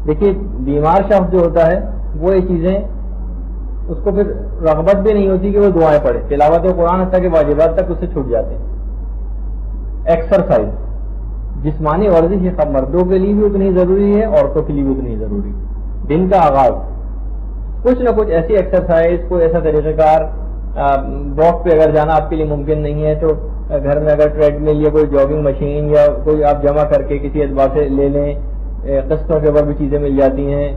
[SPEAKER 2] دیکھیے بیمار شخص جو ہوتا ہے وہ یہ چیزیں اس کو پھر رغبت بھی نہیں ہوتی کہ وہ دعائیں پڑھے. تلاوت قرآن حتیٰ کہ واجبات تک اس سے چھوٹ جاتے ہیں. ایکسرسائز، جسمانی ورزش یہ مردوں کے لیے بھی اتنی ضروری ہے، عورتوں کے لیے بھی اتنی ضروری ہے. دن کا آغاز کچھ نہ کچھ ایسی ایکسرسائز، کوئی ایسا طریقہ کار. واک پہ اگر جانا آپ کے لیے ممکن نہیں ہے تو گھر میں اگر ٹریڈ مل یا کوئی جاگنگ مشین یا کوئی آپ جمع کر کے کسی اعتبار سے لے لیں. قسطوں کے اوپر بھی چیزیں مل جاتی ہیں.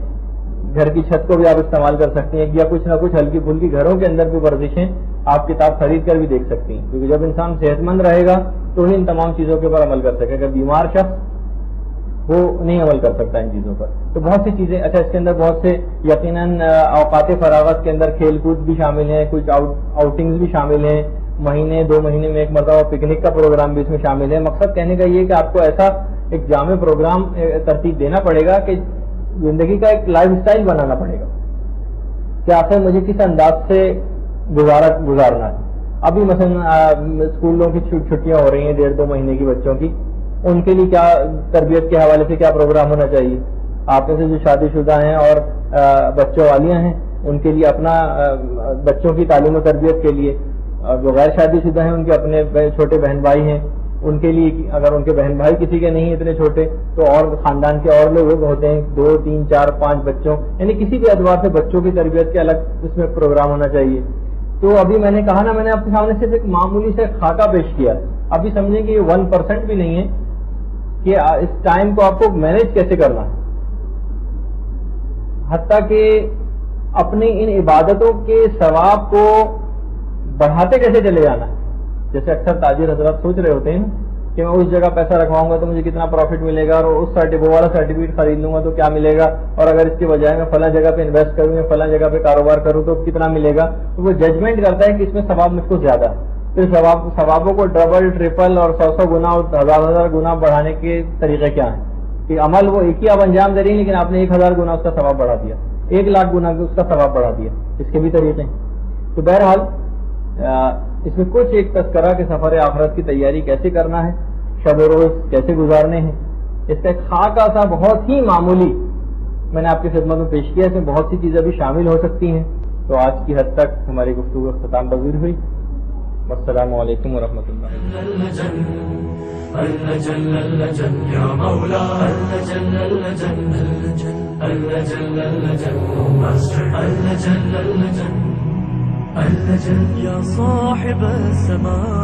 [SPEAKER 2] گھر کی چھت کو بھی آپ استعمال کر سکتے ہیں، یا کچھ نہ کچھ ہلکی پھلکی گھروں کے اندر بھی ورزشیں آپ کتاب خرید کر بھی دیکھ سکتی ہیں. کیونکہ جب انسان صحت مند رہے گا تو ہی ان تمام چیزوں کے اوپر عمل کر سکے گا. بیمار شخص وہ نہیں عمل کر سکتا ان چیزوں پر. تو بہت سی چیزیں، اچھا اس کے اندر بہت سے یقیناً اوقات فراغت کے اندر کھیل کود بھی شامل ہیں، کچھ آؤٹنگز بھی شامل ہیں. مہینے 2 مہینے میں ایک مرتبہ پکنک کا پروگرام بھی اس میں شامل ہے. مقصد کہنے کا یہ کہ آپ کو ایسا ایک جامع پروگرام ترتیب دینا پڑے گا کہ زندگی کا ایک لائف سٹائل بنانا پڑے گا کہ آخر مجھے کس انداز سے گزارنا ہے. ابھی مثلا اسکولوں کی چھٹیاں ہو رہی ہیں 1.5-2 مہینے کی بچوں کی، ان کے لیے کیا تربیت کے حوالے سے کیا پروگرام ہونا چاہیے. آپ میں سے جو شادی شدہ ہیں اور بچوں والیاں ہیں ان کے لیے اپنا بچوں کی تعلیم و تربیت کے لیے، اور جو غیر شادی شدہ ہیں ان کے اپنے چھوٹے بہن بھائی ہیں ان کے لیے، اگر ان کے بہن بھائی کسی کے نہیں اتنے چھوٹے تو اور خاندان کے اور لوگ ہوتے ہیں 2 3 4 5 بچوں، یعنی کسی بھی اعتبار سے بچوں کی تربیت کے الگ اس میں پروگرام ہونا چاہیے. تو ابھی میں نے کہا نا، میں نے آپ کے سامنے صرف ایک معمولی سے خاکہ پیش کیا. ابھی سمجھیں کہ یہ 1% بھی نہیں ہے کہ اس ٹائم کو آپ کو مینج کیسے کرنا ہے، حتیٰ کہ اپنی ان عبادتوں کے ثواب کو بڑھاتے کیسے چلے جانا ہے. جیسے اکثر تاجر حضرات سوچ رہے ہوتے ہیں کہ میں اس جگہ پیسہ رکھواؤں گا تو مجھے کتنا پروفٹ ملے گا، اور اس وہ والا سرٹیفکیٹ خرید لوں گا تو کیا ملے گا، اور اگر اس کے بجائے میں فلاں جگہ پہ انویسٹ کروں یا فلاں جگہ پہ کاروبار کروں تو کتنا ملے گا. تو وہ ججمنٹ کرتا ہے کہ اس میں ثواب مجھ کو زیادہ ہے. پھر ثوابوں کو ڈبل ٹرپل اور 100 گنا اور 1000 گنا بڑھانے کے طریقے کیا ہیں کہ عمل وہ ایک ہی آپ انجام دے رہی ہیں لیکن آپ نے 1000 گنا اس کا ثواب بڑھا دیا، 1 لاکھ گنا اس کا ثواب بڑھا دیا. اس کے بھی طریقے ہیں. تو بہرحال اس میں کچھ ایک تذکرہ کہ سفر آخرت کی تیاری کیسے کرنا ہے، شب و روز کیسے گزارنے ہیں، اس کا ایک خاکہ سا بہت ہی معمولی میں نے آپ کی خدمت میں پیش کیا. اس میں بہت سی چیزیں بھی شامل ہو سکتی ہیں. تو آج کی حد تک ہماری گفتگو اختتام پذیر ہوئی. السلام علیکم ورحمۃ اللہ.
[SPEAKER 1] يا صاحب السماء